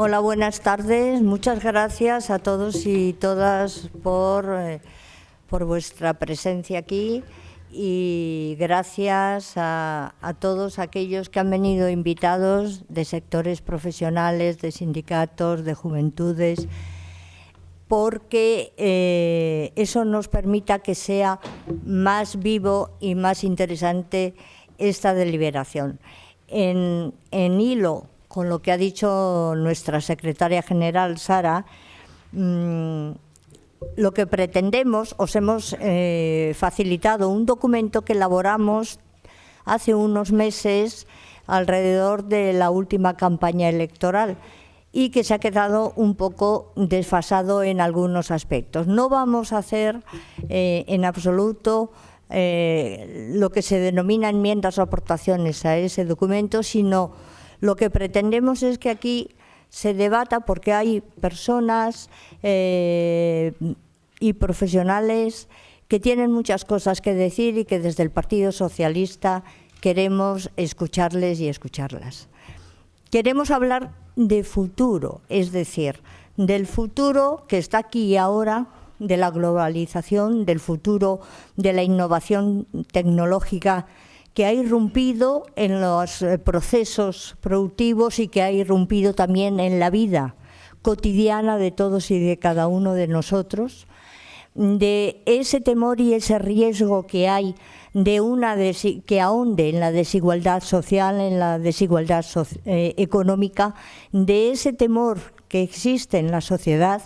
Hola, buenas tardes. Muchas gracias a todos y todas por vuestra presencia aquí y gracias a todos aquellos que han venido invitados de sectores profesionales, de sindicatos, de juventudes, porque eso nos permita que sea más vivo y más interesante esta deliberación. En hilo con lo que ha dicho nuestra secretaria general, Sara, lo que pretendemos, os hemos facilitado un documento que elaboramos hace unos meses alrededor de la última campaña electoral y que se ha quedado un poco desfasado en algunos aspectos. No vamos a hacer en absoluto lo que se denomina enmiendas o aportaciones a ese documento, sino lo que pretendemos es que aquí se debata, porque hay personas y profesionales que tienen muchas cosas que decir y que desde el Partido Socialista queremos escucharles y escucharlas. Queremos hablar de futuro, es decir, del futuro que está aquí y ahora, de la globalización, del futuro de la innovación tecnológica que ha irrumpido en los procesos productivos y que ha irrumpido también en la vida cotidiana de todos y de cada uno de nosotros, de ese temor y ese riesgo que hay de que ahonde en la desigualdad social, en la desigualdad económica, de ese temor que existe en la sociedad,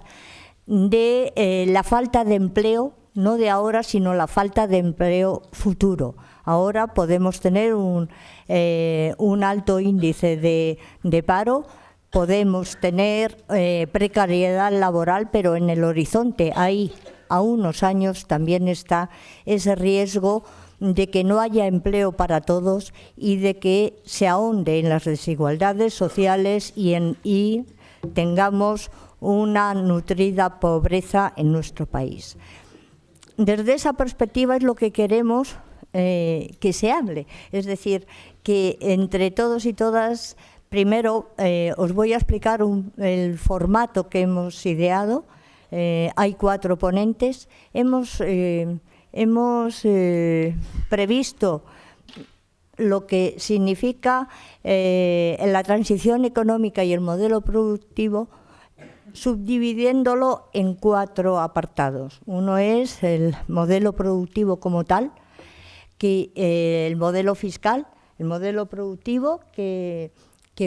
de la falta de empleo, no de ahora, sino la falta de empleo futuro. Ahora podemos tener un alto índice de paro, podemos tener precariedad laboral, pero en el horizonte, ahí a unos años, también está ese riesgo de que no haya empleo para todos y de que se ahonde en las desigualdades sociales y tengamos una nutrida pobreza en nuestro país. Desde esa perspectiva es lo que queremos que se hable, es decir, que entre todos y todas, primero os voy a explicar el formato que hemos ideado. Hay 4 ponentes. Hemos previsto lo que significa la transición económica y el modelo productivo, subdividiéndolo en 4 apartados. Uno es el modelo productivo como tal, el modelo fiscal, el modelo productivo que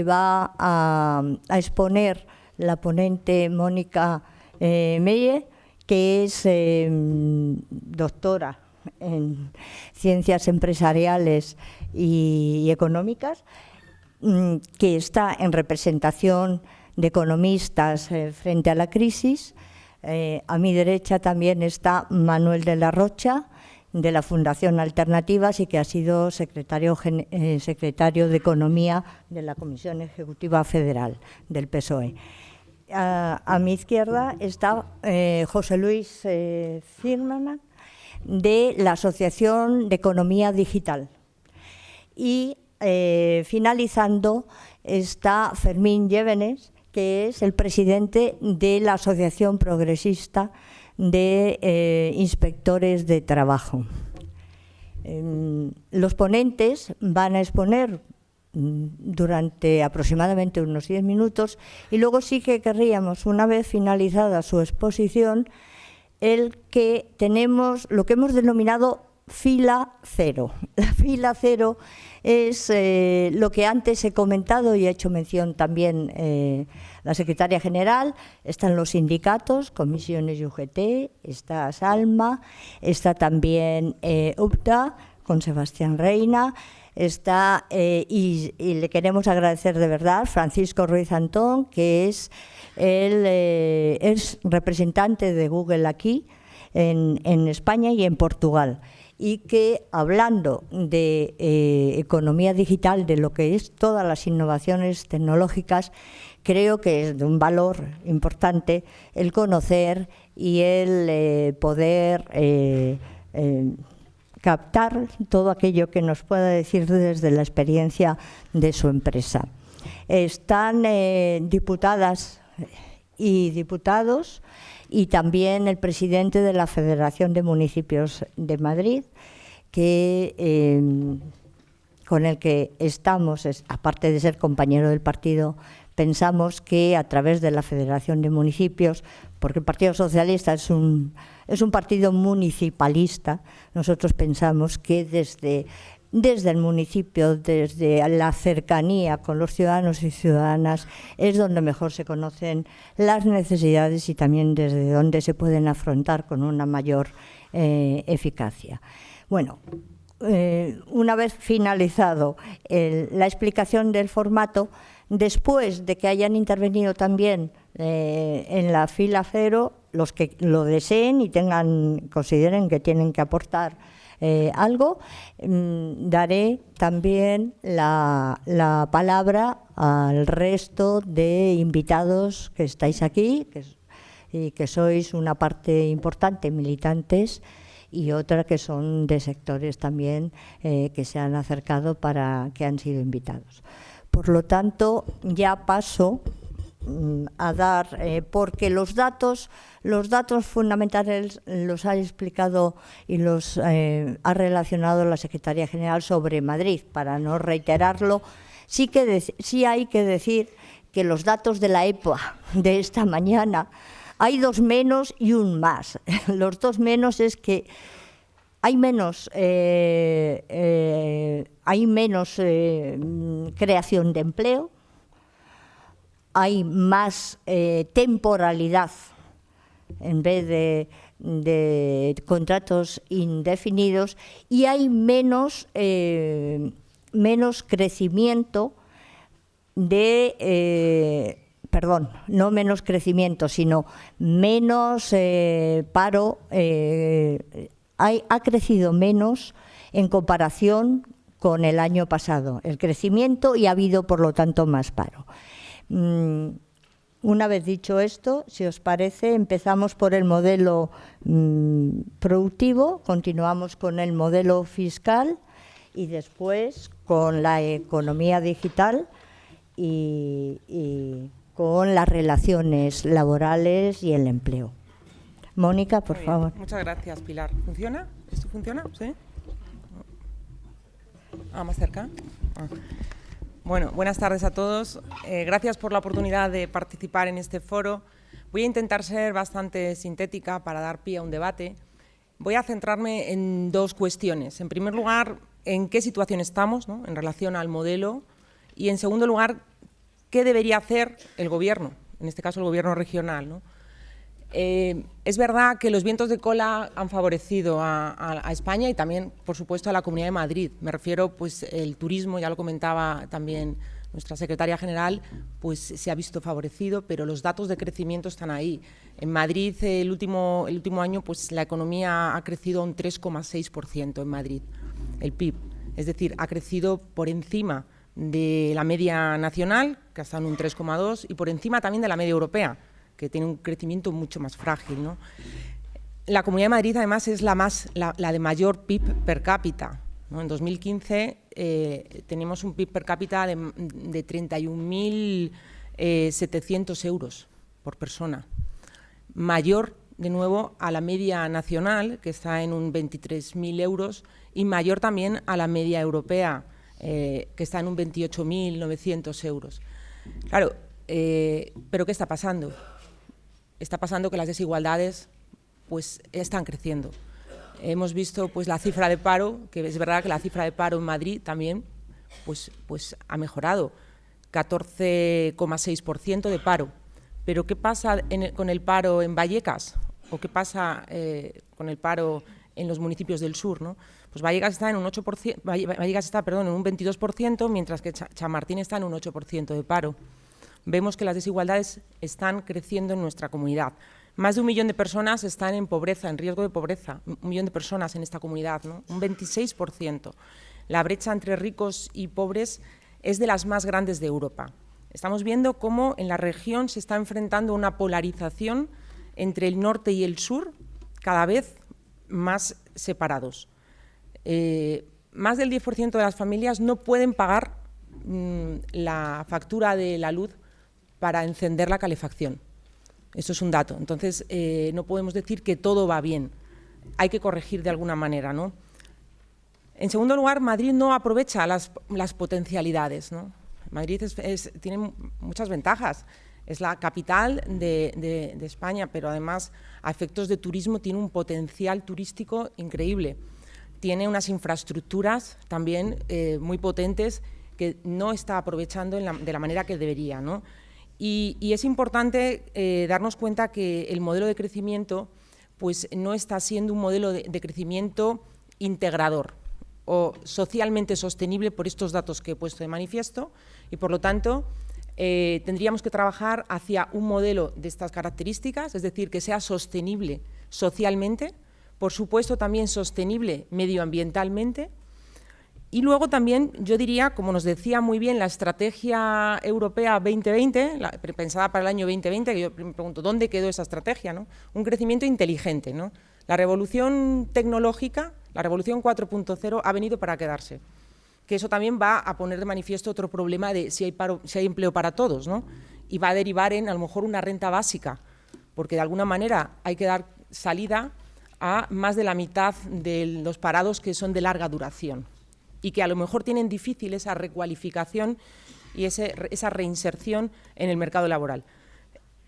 va a exponer la ponente Mónica Meyer, que es doctora en Ciencias Empresariales y Económicas, que está en representación de economistas frente a la crisis. A mi derecha también está Manuel de la Rocha, de la Fundación Alternativas, y que ha sido secretario de Economía de la Comisión Ejecutiva Federal del PSOE. A mi izquierda está José Luis Zimmermann, de la Asociación de Economía Digital. Y finalizando está Fermín Llévenes, que es el presidente de la Asociación Progresista de Inspectores de Trabajo. Los ponentes van a exponer durante aproximadamente unos 10 minutos y luego sí que querríamos, una vez finalizada su exposición, el que tenemos lo que hemos denominado fila cero. La fila cero es lo que antes he comentado y ha hecho mención también la secretaria general. Están los sindicatos, comisiones y UGT, está Salma, está también UPTA con Sebastián Reina, está, y le queremos agradecer de verdad Francisco Ruiz Antón, que es representante de Google aquí en España y en Portugal, y que, hablando de economía digital, de lo que es todas las innovaciones tecnológicas, creo que es de un valor importante el conocer y el poder captar todo aquello que nos pueda decir desde la experiencia de su empresa. Están diputadas y diputados y también el presidente de la Federación de Municipios de Madrid, con el que estamos, aparte de ser compañero del partido, pensamos que a través de la Federación de Municipios, porque el Partido Socialista es un partido municipalista, nosotros pensamos que desde el municipio, desde la cercanía con los ciudadanos y ciudadanas, es donde mejor se conocen las necesidades y también desde donde se pueden afrontar con una mayor eficacia. Bueno, una vez finalizado la explicación del formato, después de que hayan intervenido también en la fila cero, los que lo deseen y consideren que tienen que aportar algo, daré también la palabra al resto de invitados que estáis aquí y que sois una parte importante, militantes, y otra que son de sectores también que se han acercado que han sido invitados. Por lo tanto, ya paso a dar, porque los datos fundamentales los ha explicado y los ha relacionado la Secretaría General sobre Madrid. Para no reiterarlo, sí hay que decir que los datos de la EPA de esta mañana, hay 2 menos y un más. Los 2 menos es que hay menos creación de empleo, hay más temporalidad en vez de contratos indefinidos, y hay menos crecimiento perdón, no menos crecimiento, sino menos paro. Ha crecido menos en comparación con el año pasado el crecimiento, y ha habido, por lo tanto, más paro. Una vez dicho esto, si os parece, empezamos por el modelo productivo, continuamos con el modelo fiscal y después con la economía digital y con las relaciones laborales y el empleo. Mónica, por favor. Muchas gracias, Pilar. ¿Funciona? ¿Esto funciona? ¿Sí? ¿Más cerca? Bueno, buenas tardes a todos. Gracias por la oportunidad de participar en este foro. Voy a intentar ser bastante sintética para dar pie a un debate. Voy a centrarme en 2 cuestiones. En primer lugar, en qué situación estamos, ¿no?, en relación al modelo, y en segundo lugar, qué debería hacer el Gobierno, en este caso el Gobierno regional, ¿no? Es verdad que los vientos de cola han favorecido a España y también, por supuesto, a la Comunidad de Madrid. Me refiero, pues, el turismo, ya lo comentaba también nuestra secretaria general, pues se ha visto favorecido, pero los datos de crecimiento están ahí. En Madrid, el último año, pues la economía ha crecido un 3,6% en Madrid, el PIB. Es decir, ha crecido por encima de la media nacional, que ha estado en un 3,2%, y por encima también de la media europea, que tiene un crecimiento mucho más frágil, ¿no? La Comunidad de Madrid, además, es la de mayor PIB per cápita, ¿no? En 2015 tenemos un PIB per cápita de 31.700 euros por persona, mayor, de nuevo, a la media nacional, que está en un 23.000 euros, y mayor también a la media europea, que está en un 28.900 euros. Claro, ¿pero qué está pasando? Está pasando que las desigualdades, pues, están creciendo. Hemos visto, pues, la cifra de paro, que es verdad que la cifra de paro en Madrid también, pues ha mejorado, 14,6% de paro. Pero ¿qué pasa con el paro en Vallecas? ¿O qué pasa con el paro en los municipios del sur, ¿no? Pues Vallecas está en un 8%, Vallecas está, perdón, en un 22%, mientras que Chamartín está en un 8% de paro. Vemos que las desigualdades están creciendo en nuestra comunidad. Más de 1 millón de personas están en pobreza, en riesgo de pobreza, 1 millón de personas en esta comunidad, ¿no? Un 26%. La brecha entre ricos y pobres es de las más grandes de Europa. Estamos viendo cómo en la región se está enfrentando una polarización entre el norte y el sur, cada vez más separados. Más del 10% de las familias no pueden pagar la factura de la luz para encender la calefacción. Eso es un dato. Entonces, no podemos decir que todo va bien. Hay que corregir de alguna manera, ¿no? En segundo lugar, Madrid no aprovecha las potencialidades, ¿no? Madrid tiene muchas ventajas. Es la capital de España, pero además, a efectos de turismo, tiene un potencial turístico increíble. Tiene unas infraestructuras también muy potentes que no está aprovechando de la manera que debería, ¿no? Y es importante darnos cuenta que el modelo de crecimiento pues, no está siendo un modelo de crecimiento integrador o socialmente sostenible por estos datos que he puesto de manifiesto, y por lo tanto tendríamos que trabajar hacia un modelo de estas características, es decir, que sea sostenible socialmente, por supuesto también sostenible medioambientalmente, y luego también yo diría, como nos decía muy bien la Estrategia Europea 2020, pensada para el año 2020, que yo me pregunto, ¿dónde quedó esa estrategia, ¿no? Un crecimiento inteligente, ¿no? La revolución tecnológica, la revolución 4.0 ha venido para quedarse, que eso también va a poner de manifiesto otro problema de si hay empleo para todos, ¿no? Y va a derivar en, a lo mejor, una renta básica, porque de alguna manera hay que dar salida a más de la mitad de los parados que son de larga duración y que a lo mejor tienen difícil esa recualificación y esa reinserción en el mercado laboral.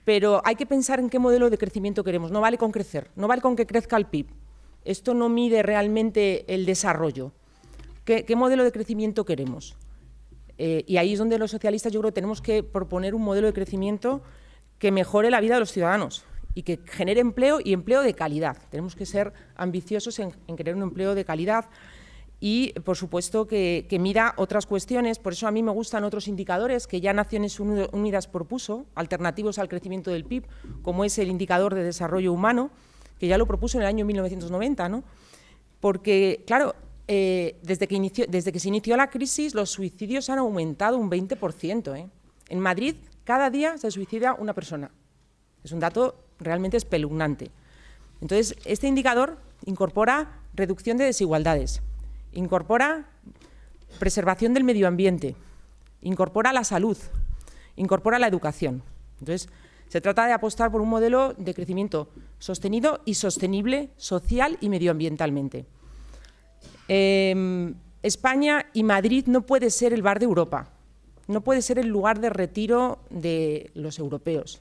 Pero hay que pensar en qué modelo de crecimiento queremos. No vale con crecer, no vale con que crezca el PIB. Esto no mide realmente el desarrollo. ¿Qué modelo de crecimiento queremos? Y ahí es donde los socialistas yo creo que tenemos que proponer un modelo de crecimiento que mejore la vida de los ciudadanos y que genere empleo y empleo de calidad. Tenemos que ser ambiciosos en querer un empleo de calidad y, por supuesto, que mida otras cuestiones. Por eso a mí me gustan otros indicadores que ya Naciones Unidas propuso, alternativos al crecimiento del PIB, como es el indicador de desarrollo humano, que ya lo propuso en el año 1990, ¿no? Porque, claro, desde que se inició la crisis, los suicidios han aumentado un 20%, ¿eh? En Madrid, cada día se suicida una persona. Es un dato realmente espeluznante. Entonces, este indicador incorpora reducción de desigualdades, incorpora preservación del medio ambiente, incorpora la salud, incorpora la educación. Entonces, se trata de apostar por un modelo de crecimiento sostenido y sostenible social y medioambientalmente. España y Madrid no puede ser el bar de Europa, no puede ser el lugar de retiro de los europeos.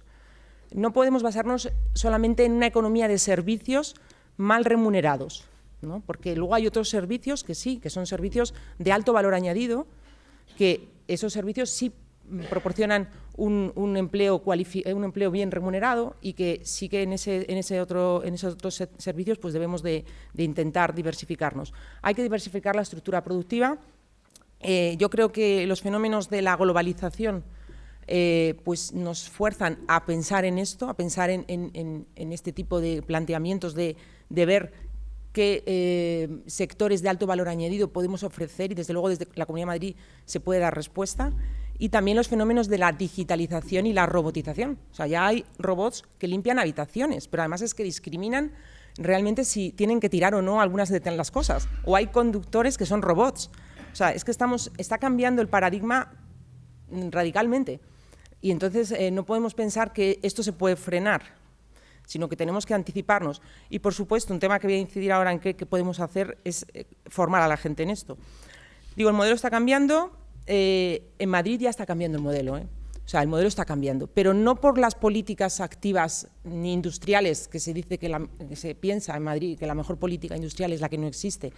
No podemos basarnos solamente en una economía de servicios mal remunerados, ¿no? Porque luego hay otros servicios que sí, que son servicios de alto valor añadido, que esos servicios sí proporcionan un empleo bien remunerado y que sí que en esos otros servicios pues debemos de intentar diversificarnos. Hay que diversificar la estructura productiva. Yo creo que los fenómenos de la globalización pues nos fuerzan a pensar en esto, a pensar en este tipo de planteamientos de ver qué sectores de alto valor añadido podemos ofrecer y desde luego desde la Comunidad de Madrid se puede dar respuesta. Y también los fenómenos de la digitalización y la robotización. O sea, ya hay robots que limpian habitaciones, pero además es que discriminan realmente si tienen que tirar o no algunas de las cosas. O hay conductores que son robots. O sea, es que está cambiando el paradigma radicalmente. Y entonces no podemos pensar que esto se puede frenar, sino que tenemos que anticiparnos. Y, por supuesto, un tema que voy a incidir ahora en qué podemos hacer es formar a la gente en esto. Digo, el modelo está cambiando. En Madrid ya está cambiando el modelo, ¿eh? O sea, el modelo está cambiando, pero no por las políticas activas ni industriales, que se dice que se piensa en Madrid que la mejor política industrial es la que no existe,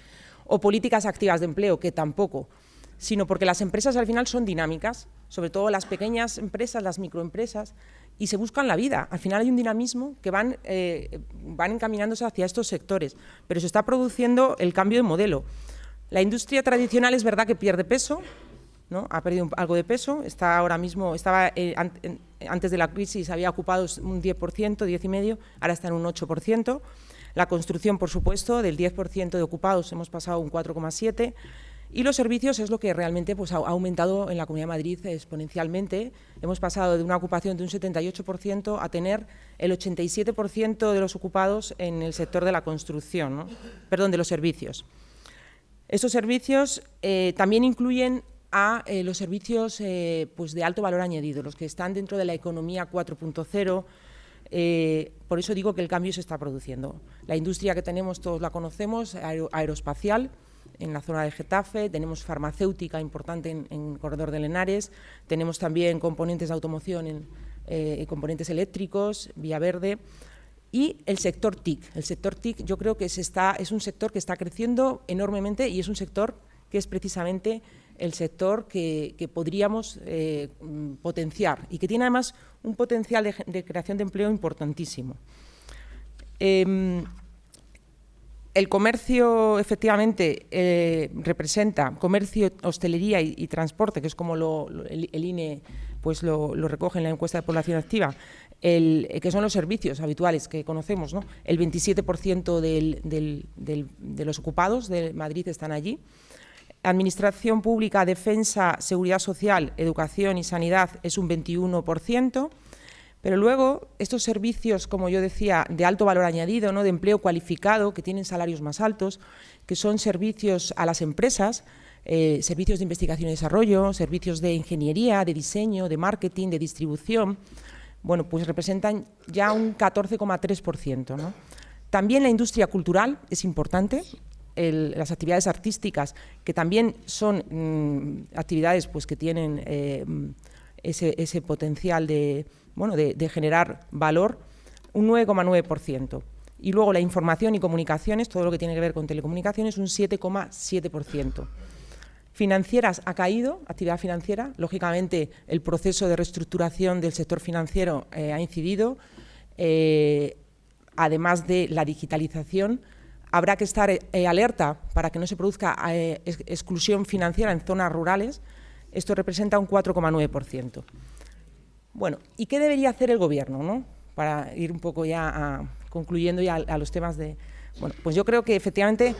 o políticas activas de empleo, que tampoco, sino porque las empresas al final son dinámicas, sobre todo las pequeñas empresas, las microempresas, y se buscan la vida. Al final hay un dinamismo que van encaminándose hacia estos sectores, pero se está produciendo el cambio de modelo. La industria tradicional es verdad que pierde peso, ¿no? Ha perdido algo de peso, está ahora mismo, antes de la crisis había ocupado un 10%, 10,5%, ahora está en un 8%. La construcción, por supuesto, del 10% de ocupados hemos pasado a un 4,7%. Y los servicios es lo que realmente pues, ha aumentado en la Comunidad de Madrid exponencialmente. Hemos pasado de una ocupación de un 78% a tener el 87% de los ocupados en el sector de la construcción, ¿no? Perdón, de los servicios. Estos servicios también incluyen a los servicios pues de alto valor añadido, los que están dentro de la economía 4.0. Por eso digo que el cambio se está produciendo. La industria que tenemos, todos la conocemos, aeroespacial, en la zona de Getafe, tenemos farmacéutica importante en el corredor de Lenares, tenemos también componentes de automoción, componentes eléctricos, vía verde, y el sector TIC. El sector TIC yo creo que es un sector que está creciendo enormemente y es un sector que es precisamente el sector que podríamos potenciar y que tiene además un potencial de creación de empleo importantísimo. El comercio, efectivamente, representa comercio, hostelería y transporte, que es como el INE pues lo recoge en la encuesta de población activa, que son los servicios habituales que conocemos, ¿no? El 27% de los ocupados de Madrid están allí. Administración pública, defensa, seguridad social, educación y sanidad es un 21%, pero luego estos servicios, como yo decía, de alto valor añadido, ¿no?, de empleo cualificado, que tienen salarios más altos, que son servicios a las empresas, servicios de investigación y desarrollo, servicios de ingeniería, de diseño, de marketing, de distribución, bueno, pues representan ya un 14,3%, ¿no? También la industria cultural es importante. Las actividades artísticas, que también son actividades pues, que tienen ese potencial de generar valor, un 9,9%. Y luego la información y comunicaciones, todo lo que tiene que ver con telecomunicaciones, un 7,7%. Financieras ha caído, actividad financiera, lógicamente el proceso de reestructuración del sector financiero ha incidido, además de la digitalización. Habrá que estar alerta para que no se produzca exclusión financiera en zonas rurales. Esto representa un 4,9%. Bueno, ¿y qué debería hacer el Gobierno, ¿no? Para ir un poco ya concluyendo ya a los temas de... Bueno, pues yo creo que efectivamente,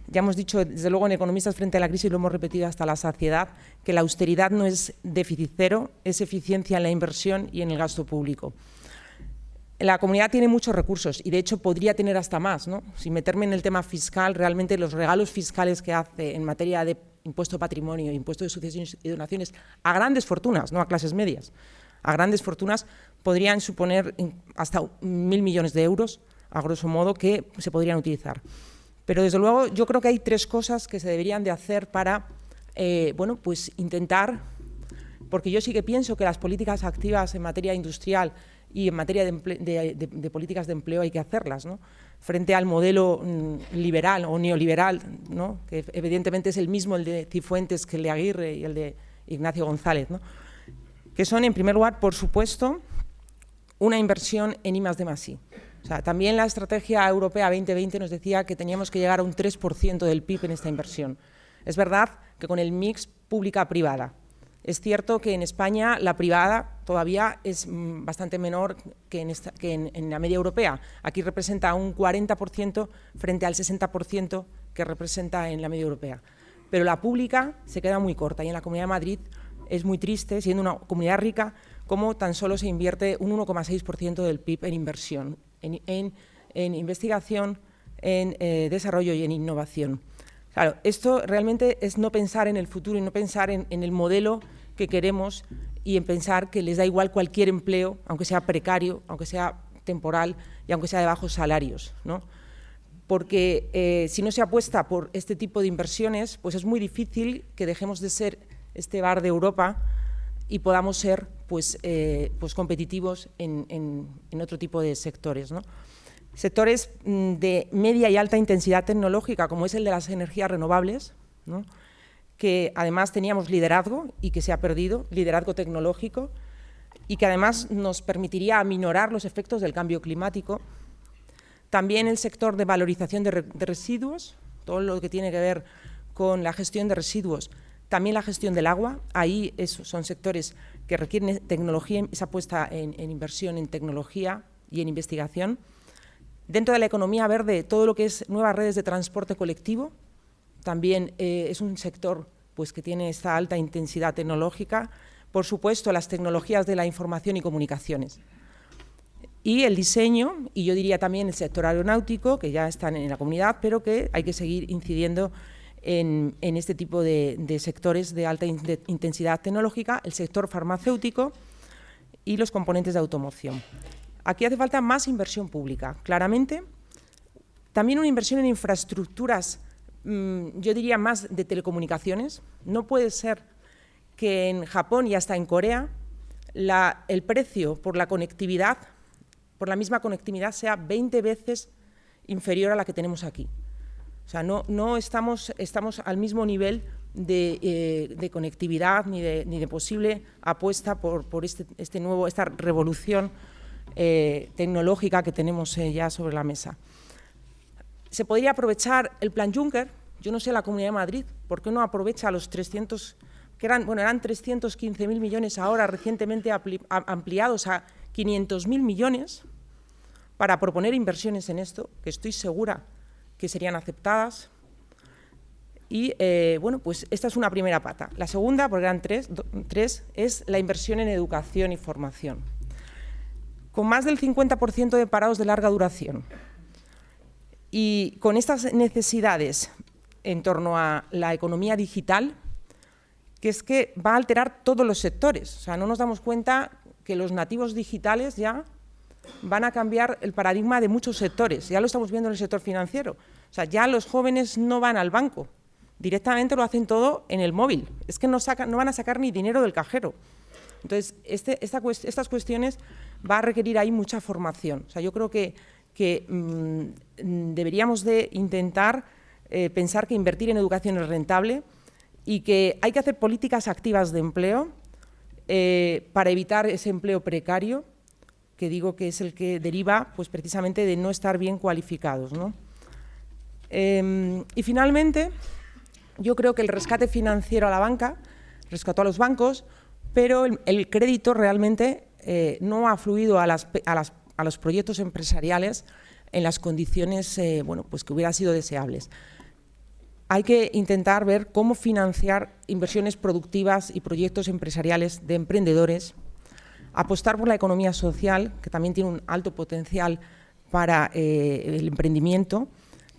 ya hemos dicho, desde luego en Economistas frente a la crisis, lo hemos repetido hasta la saciedad, que la austeridad no es déficit cero, es eficiencia en la inversión y en el gasto público. La comunidad tiene muchos recursos y, de hecho, podría tener hasta más, ¿no? Sin meterme en el tema fiscal, realmente los regalos fiscales que hace en materia de impuesto de patrimonio, impuesto de sucesiones y donaciones a grandes fortunas, no a clases medias, a grandes fortunas, podrían suponer hasta 1.000 millones de euros, a grosso modo, que se podrían utilizar. Pero, desde luego, yo creo que hay tres cosas que se deberían de hacer para, bueno, pues intentar, porque yo sí que pienso que las políticas activas en materia industrial y en materia de políticas de empleo hay que hacerlas, ¿no? Frente al modelo liberal o neoliberal, ¿no?, que evidentemente es el mismo, el de Cifuentes, que el de Aguirre y el de Ignacio González, ¿no?, que son, en primer lugar, por supuesto, una inversión en I+D+I. O sea, también la Estrategia Europea 2020 nos decía que teníamos que llegar a un 3% del PIB en esta inversión. Es verdad que con el mix pública-privada. Es cierto que en España la privada todavía es bastante menor que en la media europea. Aquí representa un 40% frente al 60% que representa en la media europea. Pero la pública se queda muy corta y en la Comunidad de Madrid es muy triste, siendo una comunidad rica, como tan solo se invierte un 1,6% del PIB en inversión, en investigación, en desarrollo y en innovación. Claro, esto realmente es no pensar en el futuro y no pensar en el modelo que queremos y en pensar que les da igual cualquier empleo, aunque sea precario, aunque sea temporal y aunque sea de bajos salarios, ¿no? Porque si no se apuesta por este tipo de inversiones, pues es muy difícil que dejemos de ser este bar de Europa y podamos ser pues competitivos en otro tipo de sectores, ¿no? Sectores de media y alta intensidad tecnológica, como es el de las energías renovables, ¿no?, que además teníamos liderazgo y que se ha perdido, liderazgo tecnológico, y que además nos permitiría aminorar los efectos del cambio climático. También el sector de valorización de residuos, todo lo que tiene que ver con la gestión de residuos, también la gestión del agua. Ahí son sectores que requieren tecnología, esa puesta en inversión en tecnología y en investigación. Dentro de la economía verde, todo lo que es nuevas redes de transporte colectivo, también es un sector pues, que tiene esta alta intensidad tecnológica. Por supuesto, las tecnologías de la información y comunicaciones. Y el diseño, y yo diría también el sector aeronáutico, que ya están en la comunidad, pero que hay que seguir incidiendo en este tipo de sectores de alta intensidad tecnológica, el sector farmacéutico y los componentes de automoción. Aquí hace falta más inversión pública, claramente. También una inversión en infraestructuras, yo diría más de telecomunicaciones. No puede ser que en Japón y hasta en Corea el precio por la conectividad, por la misma conectividad, sea 20 veces inferior a la que tenemos aquí. O sea, no estamos al mismo nivel de conectividad ni de posible apuesta por esta revolución tecnológica que tenemos ya sobre la mesa. Se podría aprovechar el plan Juncker. Yo no sé la Comunidad de Madrid, ¿por qué no aprovecha los 300, que eran 315.000 millones ahora recientemente ampliados a 500.000 millones para proponer inversiones en esto, que estoy segura que serían aceptadas? Y, bueno, pues esta es una primera pata. La segunda, porque eran tres, es la inversión en educación y formación. Con más del 50% de parados de larga duración y con estas necesidades en torno a la economía digital, que es que va a alterar todos los sectores. O sea, no nos damos cuenta que los nativos digitales ya van a cambiar el paradigma de muchos sectores. Ya lo estamos viendo en el sector financiero. O sea, ya los jóvenes no van al banco, directamente lo hacen todo en el móvil. Es que no van a sacar ni dinero del cajero. Entonces, estas cuestiones va a requerir ahí mucha formación. O sea, yo creo que deberíamos de intentar pensar que invertir en educación es rentable y que hay que hacer políticas activas de empleo para evitar ese empleo precario, que digo que es el que deriva pues, precisamente de no estar bien cualificados, ¿no? Y finalmente, yo creo que el rescate financiero a la banca rescató a los bancos, pero el crédito realmente no ha fluido a los proyectos empresariales en las condiciones bueno, pues que hubieran sido deseables. Hay que intentar ver cómo financiar inversiones productivas y proyectos empresariales de emprendedores, apostar por la economía social, que también tiene un alto potencial para el emprendimiento,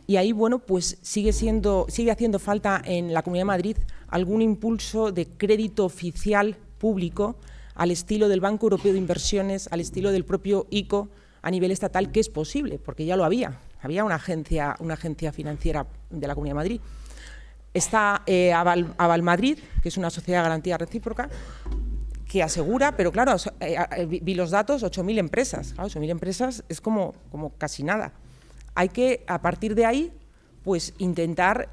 y ahí bueno, pues sigue haciendo falta en la Comunidad de Madrid algún impulso de crédito oficial público al estilo del Banco Europeo de Inversiones, al estilo del propio ICO a nivel estatal, que es posible, porque ya lo había una agencia financiera de la Comunidad de Madrid. Está Aval Madrid, que es una sociedad de garantía recíproca, que asegura, pero claro, vi los datos, 8.000 empresas. Claro, 8.000 empresas es como casi nada. Hay que, a partir de ahí, pues intentar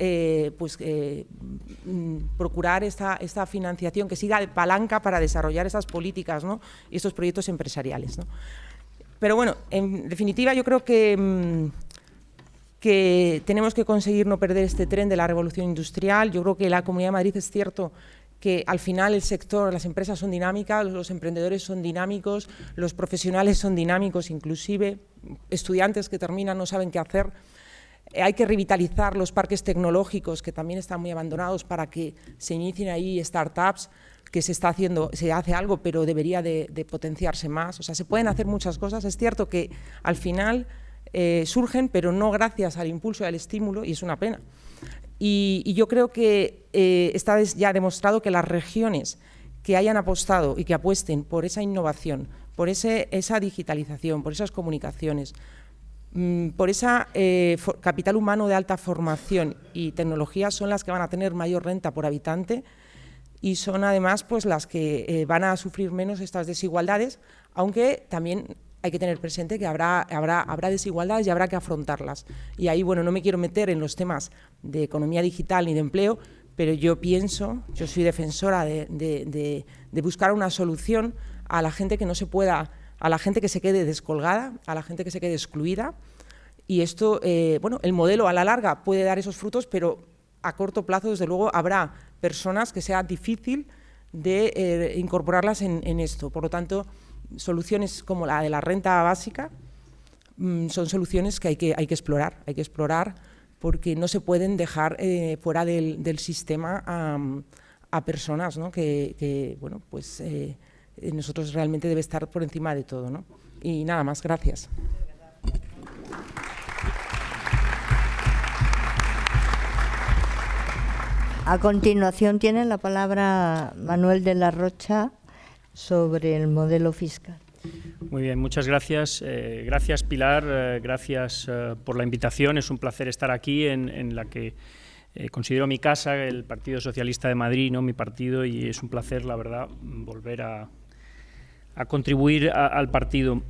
procurar esta financiación que siga de palanca para desarrollar esas políticas, ¿no? Y estos proyectos empresariales, ¿no? Pero bueno, en definitiva, yo creo que tenemos que conseguir no perder este tren de la revolución industrial. Yo creo que la Comunidad de Madrid es cierto que al final el sector, las empresas son dinámicas, los emprendedores son dinámicos, los profesionales son dinámicos, inclusive estudiantes que terminan no saben qué hacer. Hay que revitalizar los parques tecnológicos, que también están muy abandonados, para que se inicien ahí startups, que se hace algo, pero debería de potenciarse más. O sea, se pueden hacer muchas cosas. Es cierto que al final surgen, pero no gracias al impulso y al estímulo, y es una pena. Y yo creo que esta vez ya ha demostrado que las regiones que hayan apostado y que apuesten por esa innovación, por esa digitalización, por esas comunicaciones, por esa capital humano de alta formación y tecnología, son las que van a tener mayor renta por habitante y son además pues las que van a sufrir menos estas desigualdades, aunque también hay que tener presente que habrá desigualdades y habrá que afrontarlas. Y ahí, bueno, no me quiero meter en los temas de economía digital ni de empleo, pero yo soy defensora de buscar una solución a la gente que no se pueda, a la gente que se quede descolgada, a la gente que se quede excluida. Y esto, bueno, el modelo a la larga puede dar esos frutos, pero a corto plazo, desde luego, habrá personas que sea difícil de incorporarlas en esto. Por lo tanto, soluciones como la de la renta básica son soluciones que hay que explorar porque no se pueden dejar fuera del sistema a personas, ¿no? que bueno, pues nosotros realmente debe estar por encima de todo, ¿no? Y nada más, gracias. A continuación tiene la palabra Manuel de la Rocha sobre el modelo fiscal. Muy bien, muchas gracias. Gracias, Pilar, gracias por la invitación. Es un placer estar aquí en la que considero mi casa, el Partido Socialista de Madrid, ¿no? Mi partido, y es un placer, la verdad, volver a contribuir al partido.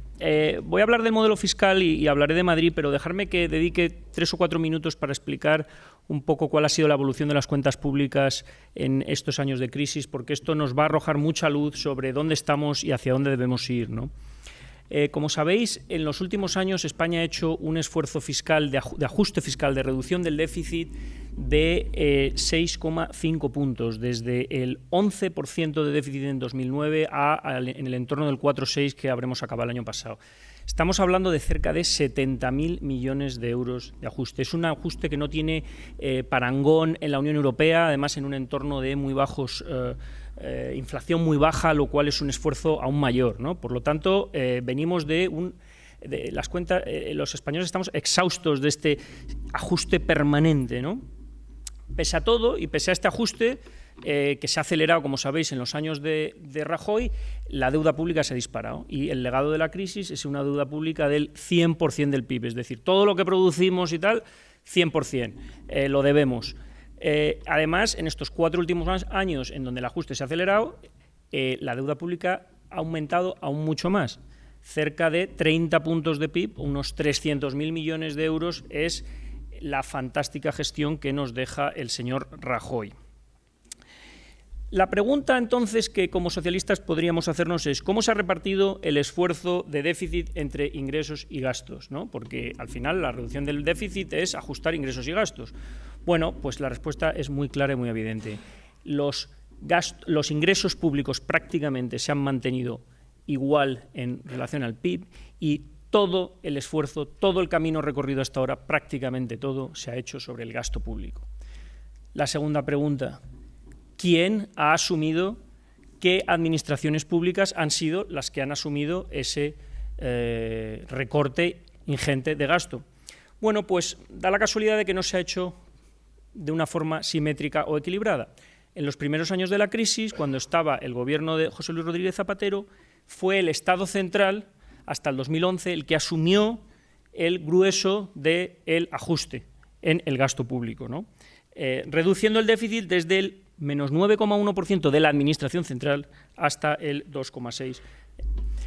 Voy a hablar del modelo fiscal y hablaré de Madrid, pero dejarme que dedique 3 o 4 minutos para explicar un poco cuál ha sido la evolución de las cuentas públicas en estos años de crisis, porque esto nos va a arrojar mucha luz sobre dónde estamos y hacia dónde debemos ir, ¿no? Como sabéis, en los últimos años España ha hecho un esfuerzo fiscal de ajuste fiscal, de reducción del déficit de 6,5 puntos, desde el 11% de déficit en 2009 en el entorno del 4,6 que habremos acabado el año pasado. Estamos hablando de cerca de 70.000 millones de euros de ajuste. Es un ajuste que no tiene parangón en la Unión Europea, además en un entorno de muy bajos inflación muy baja, lo cual es un esfuerzo aún mayor, ¿no? Por lo tanto, venimos de las cuentas, los españoles estamos exhaustos de este ajuste permanente, ¿no? Pese a todo y pese a este ajuste que se ha acelerado, como sabéis, en los años de Rajoy, la deuda pública se ha disparado y el legado de la crisis es una deuda pública del 100% del PIB, es decir, todo lo que producimos y tal, 100%, lo debemos. Además, en estos 4 últimos años en donde el ajuste se ha acelerado, la deuda pública ha aumentado aún mucho más. Cerca de 30 puntos de PIB, unos 300.000 millones de euros, es la fantástica gestión que nos deja el señor Rajoy. La pregunta, entonces, que como socialistas podríamos hacernos es ¿cómo se ha repartido el esfuerzo de déficit entre ingresos y gastos, ¿no? Porque al final la reducción del déficit es ajustar ingresos y gastos. Bueno, pues la respuesta es muy clara y muy evidente. Los ingresos públicos prácticamente se han mantenido igual en relación al PIB y todo el esfuerzo, todo el camino recorrido hasta ahora, prácticamente todo, se ha hecho sobre el gasto público. La segunda pregunta: ¿quién ha asumido, qué administraciones públicas han sido las que han asumido ese recorte ingente de gasto? Bueno, pues da la casualidad de que no se ha hecho de una forma simétrica o equilibrada. En los primeros años de la crisis, cuando estaba el gobierno de José Luis Rodríguez Zapatero, fue el Estado central, hasta el 2011, el que asumió el grueso del ajuste en el gasto público, ¿no? Reduciendo el déficit desde el menos 9,1% de la Administración central hasta el 2,6%.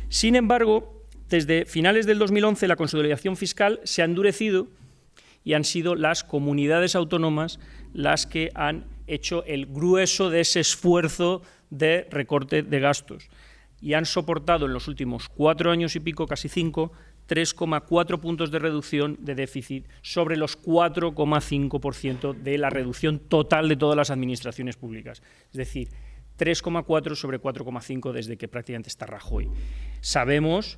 Sin embargo, desde finales del 2011 la consolidación fiscal se ha endurecido y han sido las comunidades autónomas las que han hecho el grueso de ese esfuerzo de recorte de gastos y han soportado en los últimos 4 años y pico, casi 5, 3,4 puntos de reducción de déficit sobre los 4,5% de la reducción total de todas las administraciones públicas. Es decir, 3,4 sobre 4,5 desde que prácticamente está Rajoy. Sabemos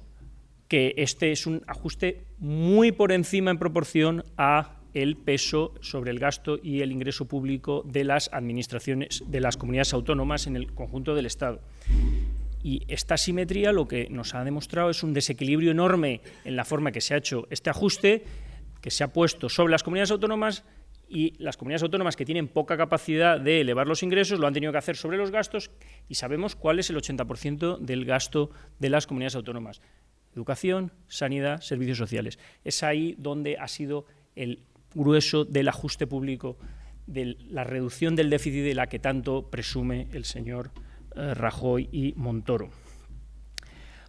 que este es un ajuste muy por encima en proporción a el peso sobre el gasto y el ingreso público de las administraciones, de las comunidades autónomas en el conjunto del Estado. Y esta asimetría lo que nos ha demostrado es un desequilibrio enorme en la forma que se ha hecho este ajuste, que se ha puesto sobre las comunidades autónomas, y las comunidades autónomas que tienen poca capacidad de elevar los ingresos lo han tenido que hacer sobre los gastos, y sabemos cuál es el 80% del gasto de las comunidades autónomas: educación, sanidad, servicios sociales. Es ahí donde ha sido el grueso del ajuste público, de la reducción del déficit de la que tanto presume el señor Rajoy y Montoro.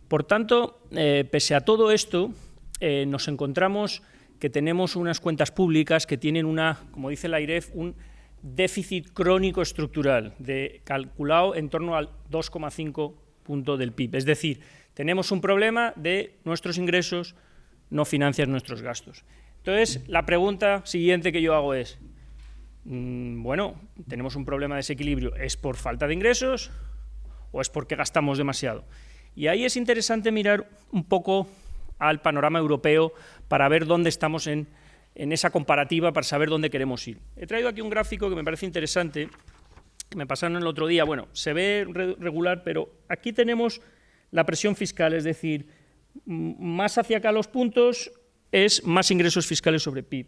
Por tanto, pese a todo esto, nos encontramos que tenemos unas cuentas públicas que tienen como dice la AIREF, un déficit crónico estructural, calculado en torno al 2,5 punto del PIB. Es decir, tenemos un problema de nuestros ingresos no financian nuestros gastos. Entonces, la pregunta siguiente que yo hago es, bueno, tenemos un problema de desequilibrio, ¿es por falta de ingresos o es porque gastamos demasiado? Y ahí es interesante mirar un poco al panorama europeo para ver dónde estamos en esa comparativa, para saber dónde queremos ir. He traído aquí un gráfico que me parece interesante, que me pasaron el otro día. Bueno, se ve regular, pero aquí tenemos la presión fiscal, es decir, más hacia acá los puntos es más ingresos fiscales sobre PIB.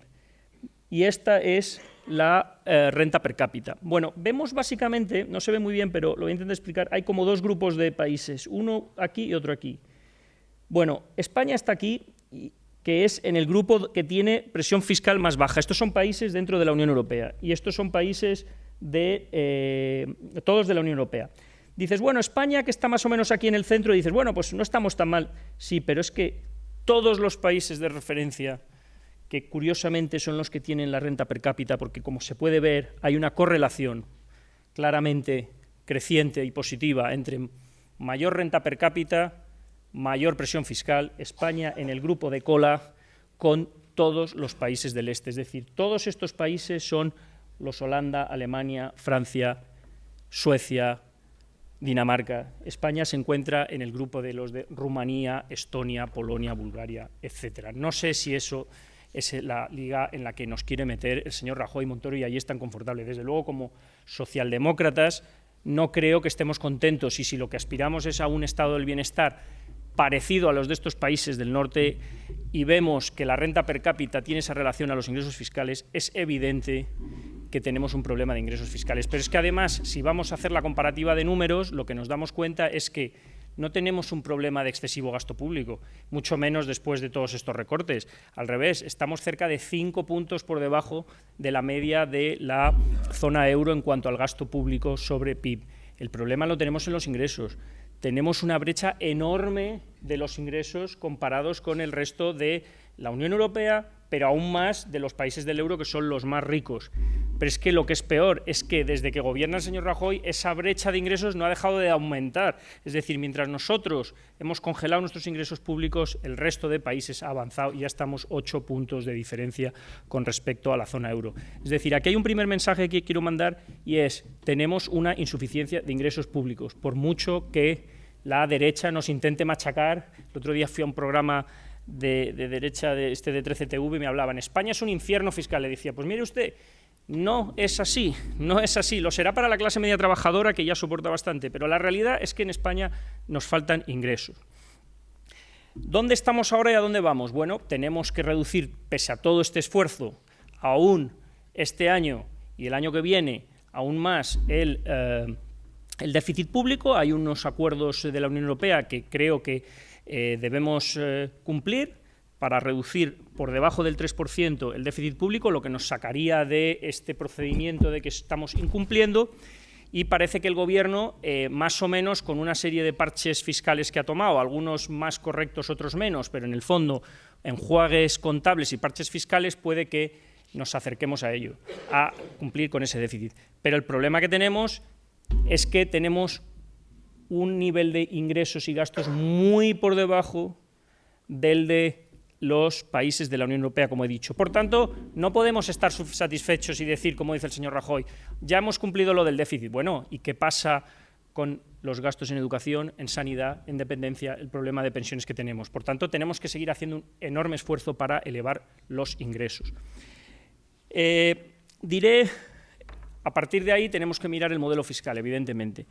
Y esta es la renta per cápita. Bueno, vemos básicamente, no se ve muy bien, pero lo voy a intentar explicar, hay como dos grupos de países, uno aquí y otro aquí. Bueno, España está aquí, que es en el grupo que tiene presión fiscal más baja. Estos son países dentro de la Unión Europea y estos son países todos de la Unión Europea. Dices, bueno, España, que está más o menos aquí en el centro, y dices, bueno, pues no estamos tan mal. Sí, pero es que todos los países de referencia, que curiosamente son los que tienen la renta per cápita, porque como se puede ver, hay una correlación claramente creciente y positiva entre mayor renta per cápita, mayor presión fiscal, España en el grupo de cola con todos los países del este. Es decir, todos estos países son los Holanda, Alemania, Francia, Suecia, Dinamarca. España se encuentra en el grupo de los de Rumanía, Estonia, Polonia, Bulgaria, etc. No sé si eso es la liga en la que nos quiere meter el señor Rajoy y Montoro y allí están confortables. Desde luego, como socialdemócratas, no creo que estemos contentos y si lo que aspiramos es a un estado del bienestar parecido a los de estos países del norte y vemos que la renta per cápita tiene esa relación a los ingresos fiscales, es evidente que tenemos un problema de ingresos fiscales. Pero es que además, si vamos a hacer la comparativa de números, lo que nos damos cuenta es que no tenemos un problema de excesivo gasto público, mucho menos después de todos estos recortes. Al revés, estamos cerca de 5 puntos por debajo de la media de la zona euro en cuanto al gasto público sobre PIB. El problema lo tenemos en los ingresos. Tenemos una brecha enorme de los ingresos comparados con el resto de la Unión Europea, pero aún más de los países del euro que son los más ricos. Pero es que lo que es peor es que desde que gobierna el señor Rajoy esa brecha de ingresos no ha dejado de aumentar. Es decir, mientras nosotros hemos congelado nuestros ingresos públicos, el resto de países ha avanzado y ya estamos 8 puntos de diferencia con respecto a la zona euro. Es decir, aquí hay un primer mensaje que quiero mandar y es, tenemos una insuficiencia de ingresos públicos, por mucho que la derecha nos intente machacar. El otro día fui a un programa de derecha de 13TV y me hablaban, España es un infierno fiscal. Le decía, pues mire usted, no es así, no es así. Lo será para la clase media trabajadora, que ya soporta bastante, pero la realidad es que en España nos faltan ingresos. ¿Dónde estamos ahora y a dónde vamos? Bueno, tenemos que reducir, pese a todo este esfuerzo, aún este año y el año que viene, aún más el déficit público. Hay unos acuerdos de la Unión Europea que creo que debemos cumplir para reducir por debajo del 3% el déficit público, lo que nos sacaría de este procedimiento de que estamos incumpliendo, y parece que el Gobierno, más o menos con una serie de parches fiscales que ha tomado, algunos más correctos, otros menos, pero en el fondo enjuagues contables y parches fiscales, puede que nos acerquemos a ello, a cumplir con ese déficit. Pero el problema que tenemos es que tenemos un nivel de ingresos y gastos muy por debajo del de los países de la Unión Europea, como he dicho. Por tanto, no podemos estar satisfechos y decir, como dice el señor Rajoy, ya hemos cumplido lo del déficit. Bueno, ¿y qué pasa con los gastos en educación, en sanidad, en dependencia, el problema de pensiones que tenemos? Por tanto, tenemos que seguir haciendo un enorme esfuerzo para elevar los ingresos. Diré, a partir de ahí tenemos que mirar el modelo fiscal, evidentemente.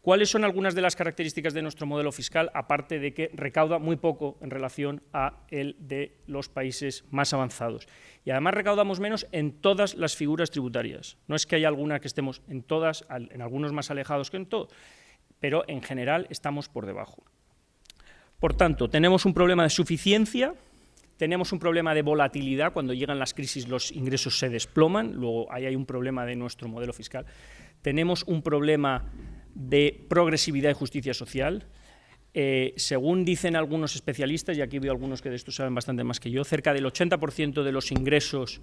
¿Cuáles son algunas de las características de nuestro modelo fiscal, aparte de que recauda muy poco en relación a el de los países más avanzados? Y además recaudamos menos en todas las figuras tributarias. No es que haya alguna que estemos en todas, en algunos más alejados que en todos, pero en general estamos por debajo. Por tanto, tenemos un problema de suficiencia, tenemos un problema de volatilidad. Cuando llegan las crisis los ingresos se desploman, luego ahí hay un problema de nuestro modelo fiscal. Tenemos un problema de progresividad y justicia social. Según dicen algunos especialistas, y aquí veo algunos que de esto saben bastante más que yo, cerca del 80% de los ingresos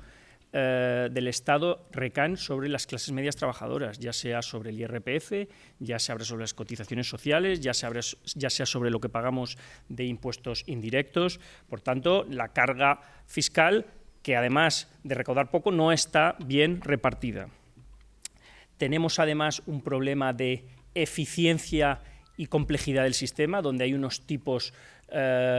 del Estado recaen sobre las clases medias trabajadoras, ya sea sobre el IRPF, ya sea sobre las cotizaciones sociales, ya sea sobre lo que pagamos de impuestos indirectos. Por tanto, la carga fiscal, que además de recaudar poco, no está bien repartida. Tenemos además un problema de eficiencia y complejidad del sistema, donde hay unos tipos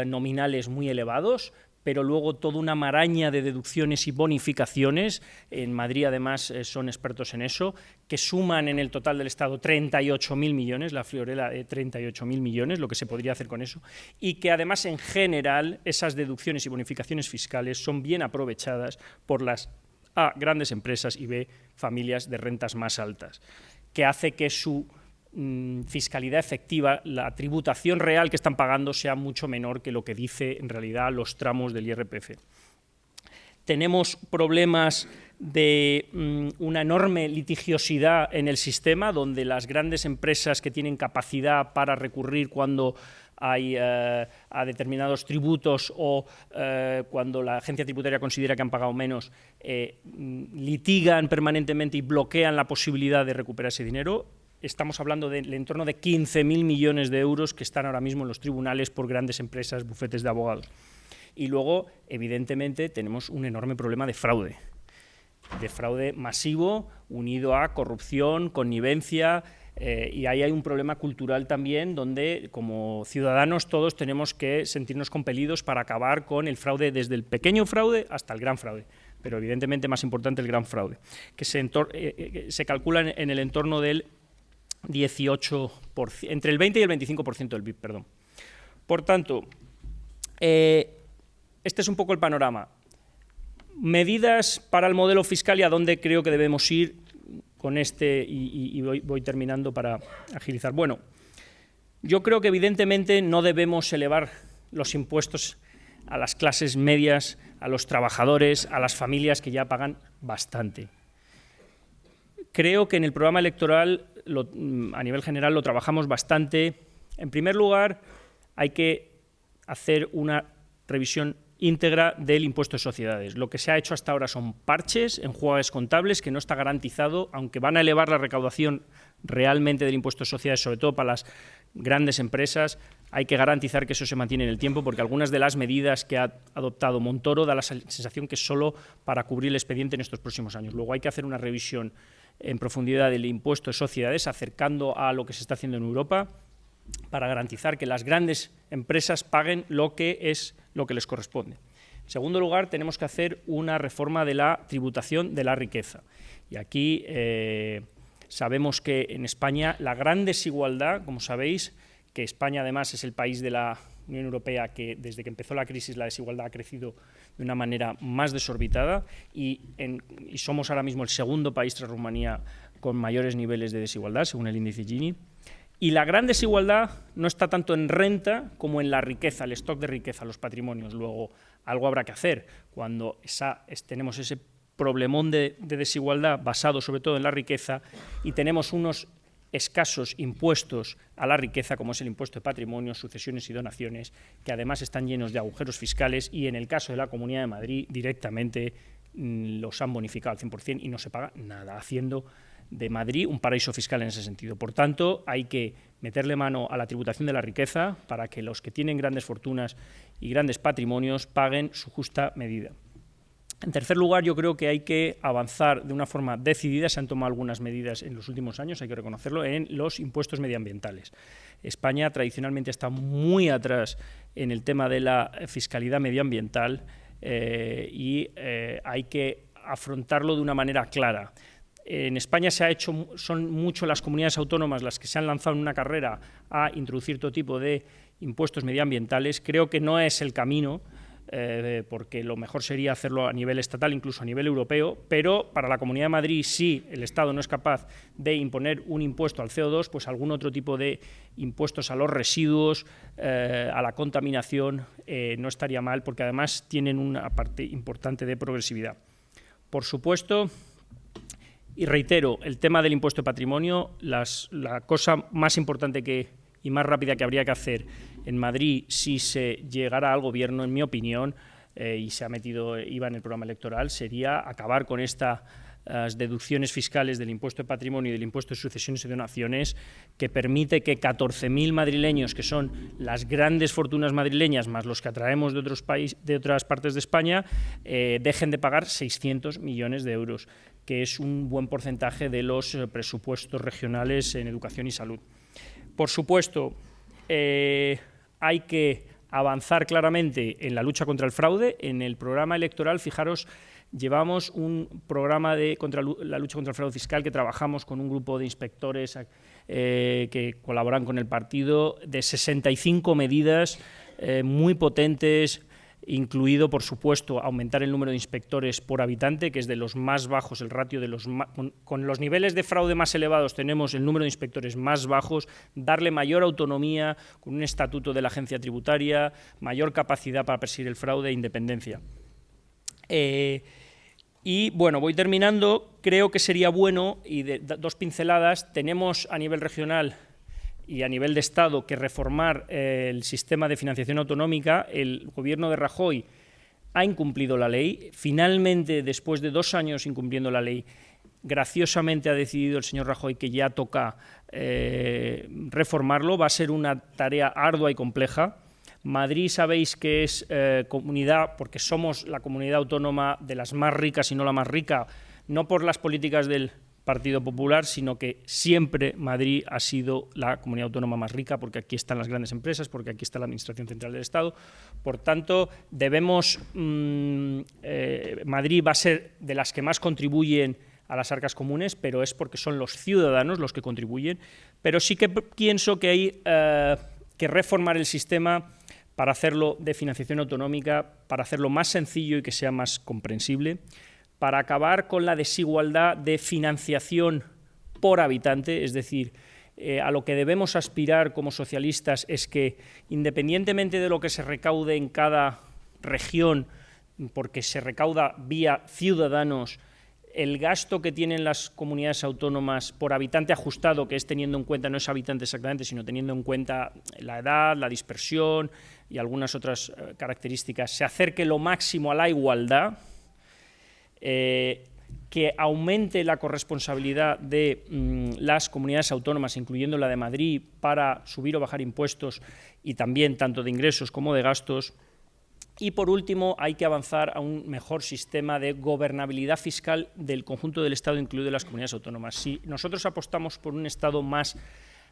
nominales muy elevados, pero luego toda una maraña de deducciones y bonificaciones, en Madrid además son expertos en eso, que suman en el total del Estado 38.000 millones, la friolera de 38.000 millones, lo que se podría hacer con eso, y que además en general esas deducciones y bonificaciones fiscales son bien aprovechadas por las A, grandes empresas y B, familias de rentas más altas, que hace que su fiscalidad efectiva, la tributación real que están pagando, sea mucho menor que lo que dice en realidad los tramos del IRPF. Tenemos problemas de una enorme litigiosidad en el sistema, donde las grandes empresas que tienen capacidad para recurrir cuando hay a determinados tributos o cuando la agencia tributaria considera que han pagado menos, litigan permanentemente y bloquean la posibilidad de recuperar ese dinero. Estamos hablando del entorno de 15.000 millones de euros que están ahora mismo en los tribunales por grandes empresas, bufetes de abogados. Y luego, evidentemente, tenemos un enorme problema de fraude masivo, unido a corrupción, connivencia, y ahí hay un problema cultural también, donde como ciudadanos todos tenemos que sentirnos compelidos para acabar con el fraude, desde el pequeño fraude hasta el gran fraude, pero evidentemente más importante el gran fraude, que se calcula en el entorno del 18%, entre el 20 y el 25% del PIB, perdón. Por tanto, este es un poco el panorama. Medidas para el modelo fiscal y a dónde creo que debemos ir con este, y voy terminando para agilizar. Bueno, yo creo que evidentemente no debemos elevar los impuestos a las clases medias, a los trabajadores, a las familias que ya pagan bastante. Creo que en el programa electoral, a nivel general, lo trabajamos bastante. En primer lugar, hay que hacer una revisión íntegra del impuesto de sociedades. Lo que se ha hecho hasta ahora son parches, enjuagues contables, que no está garantizado, aunque van a elevar la recaudación realmente del impuesto de sociedades, sobre todo para las grandes empresas. Hay que garantizar que eso se mantiene en el tiempo, porque algunas de las medidas que ha adoptado Montoro da la sensación que es solo para cubrir el expediente en estos próximos años. Luego hay que hacer una revisión en profundidad del impuesto de sociedades, acercando a lo que se está haciendo en Europa, para garantizar que las grandes empresas paguen lo que les corresponde. En segundo lugar, tenemos que hacer una reforma de la tributación de la riqueza. Y aquí sabemos que en España la gran desigualdad, como sabéis, que España además es el país de la Unión Europea que desde que empezó la crisis la desigualdad ha crecido de una manera más desorbitada y somos ahora mismo el segundo país tras Rumanía con mayores niveles de desigualdad, según el índice Gini. Y la gran desigualdad no está tanto en renta como en la riqueza, el stock de riqueza, los patrimonios. Luego, algo habrá que hacer cuando tenemos ese problemón de desigualdad basado sobre todo en la riqueza y tenemos unos escasos impuestos a la riqueza, como es el impuesto de patrimonio, sucesiones y donaciones, que además están llenos de agujeros fiscales y en el caso de la Comunidad de Madrid directamente los han bonificado al 100% y no se paga nada, haciendo de Madrid un paraíso fiscal en ese sentido. Por tanto, hay que meterle mano a la tributación de la riqueza para que los que tienen grandes fortunas y grandes patrimonios paguen su justa medida. En tercer lugar, yo creo que hay que avanzar de una forma decidida, se han tomado algunas medidas en los últimos años, hay que reconocerlo, en los impuestos medioambientales. España tradicionalmente está muy atrás en el tema de la fiscalidad medioambiental y hay que afrontarlo de una manera clara. En España son mucho las comunidades autónomas las que se han lanzado en una carrera a introducir todo tipo de impuestos medioambientales. Creo que no es el camino, porque lo mejor sería hacerlo a nivel estatal, incluso a nivel europeo, pero para la Comunidad de Madrid, si el Estado no es capaz de imponer un impuesto al CO2, pues algún otro tipo de impuestos a los residuos, a la contaminación, no estaría mal, porque además tienen una parte importante de progresividad. Por supuesto, y reitero, el tema del impuesto de patrimonio, la cosa más importante y más rápida que habría que hacer en Madrid si se llegara al gobierno, en mi opinión, y se ha metido IVA en el programa electoral, sería acabar con estas deducciones fiscales del impuesto de patrimonio y del impuesto de sucesiones y donaciones, que permite que 14.000 madrileños, que son las grandes fortunas madrileñas, más los que atraemos de otras partes de España, dejen de pagar 600 millones de euros, que es un buen porcentaje de los presupuestos regionales en educación y salud. Por supuesto, hay que avanzar claramente en la lucha contra el fraude. En el programa electoral, fijaros, llevamos un programa contra la lucha contra el fraude fiscal que trabajamos con un grupo de inspectores que colaboran con el partido, de 65 medidas muy potentes, incluido, por supuesto, aumentar el número de inspectores por habitante, que es de los más bajos, el ratio de los con los niveles de fraude más elevados tenemos el número de inspectores más bajos, darle mayor autonomía, con un estatuto de la agencia tributaria, mayor capacidad para perseguir el fraude e independencia. Y bueno, voy terminando. Creo que sería bueno, y dos pinceladas, tenemos a nivel regional y a nivel de Estado que reformar el sistema de financiación autonómica. El gobierno de Rajoy ha incumplido la ley. Finalmente, después de 2 años incumpliendo la ley, graciosamente ha decidido el señor Rajoy que ya toca reformarlo. Va a ser una tarea ardua y compleja. Madrid sabéis que es comunidad, porque somos la comunidad autónoma de las más ricas y no la más rica, no por las políticas del Partido Popular, sino que siempre Madrid ha sido la comunidad autónoma más rica, porque aquí están las grandes empresas, porque aquí está la Administración Central del Estado. Por tanto, Madrid va a ser de las que más contribuyen a las arcas comunes, pero es porque son los ciudadanos los que contribuyen. Pero sí que pienso que hay que reformar el sistema para hacerlo de financiación autonómica, para hacerlo más sencillo y que sea más comprensible, para acabar con la desigualdad de financiación por habitante, es decir, a lo que debemos aspirar como socialistas es que, independientemente de lo que se recaude en cada región, porque se recauda vía ciudadanos, el gasto que tienen las comunidades autónomas por habitante ajustado, que es teniendo en cuenta, no es habitante exactamente, sino teniendo en cuenta la edad, la dispersión y algunas otras características, se acerque lo máximo a la igualdad, que aumente la corresponsabilidad de las comunidades autónomas, incluyendo la de Madrid, para subir o bajar impuestos y también tanto de ingresos como de gastos. Y, por último, hay que avanzar a un mejor sistema de gobernabilidad fiscal del conjunto del Estado, incluido las comunidades autónomas. Si nosotros apostamos por un Estado más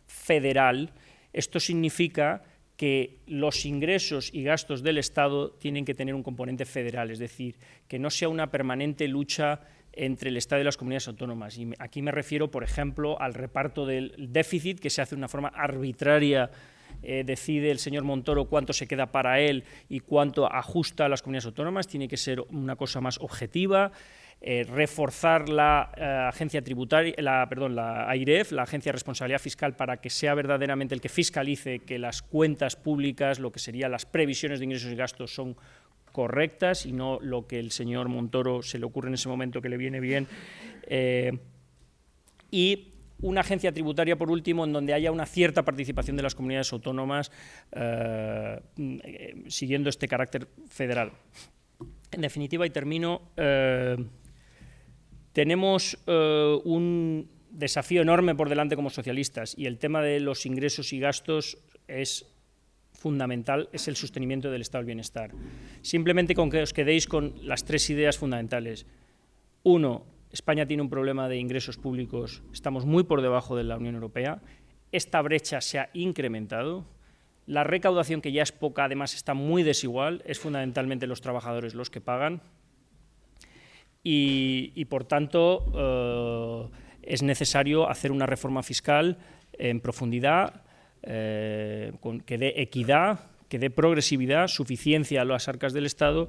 federal, esto significa que los ingresos y gastos del Estado tienen que tener un componente federal, es decir, que no sea una permanente lucha entre el Estado y las comunidades autónomas. Y aquí me refiero, por ejemplo, al reparto del déficit, que se hace de una forma arbitraria. Decide el señor Montoro cuánto se queda para él y cuánto ajusta a las comunidades autónomas. Tiene que ser una cosa más objetiva. Reforzar la agencia tributaria, la AIREF, la Agencia de Responsabilidad Fiscal, para que sea verdaderamente el que fiscalice que las cuentas públicas, lo que serían las previsiones de ingresos y gastos, son correctas y no lo que el señor Montoro se le ocurre en ese momento que le viene bien. Y una agencia tributaria, por último, en donde haya una cierta participación de las comunidades autónomas, siguiendo este carácter federal. En definitiva, y termino, tenemos un desafío enorme por delante como socialistas, y el tema de los ingresos y gastos es fundamental, es el sostenimiento del estado del bienestar. Simplemente con que os quedéis con las 3 ideas fundamentales. 1. España tiene un problema de ingresos públicos, estamos muy por debajo de la Unión Europea, esta brecha se ha incrementado, la recaudación, que ya es poca, además está muy desigual, es fundamentalmente los trabajadores los que pagan y por tanto, es necesario hacer una reforma fiscal en profundidad, que dé equidad, que dé progresividad, suficiencia a las arcas del Estado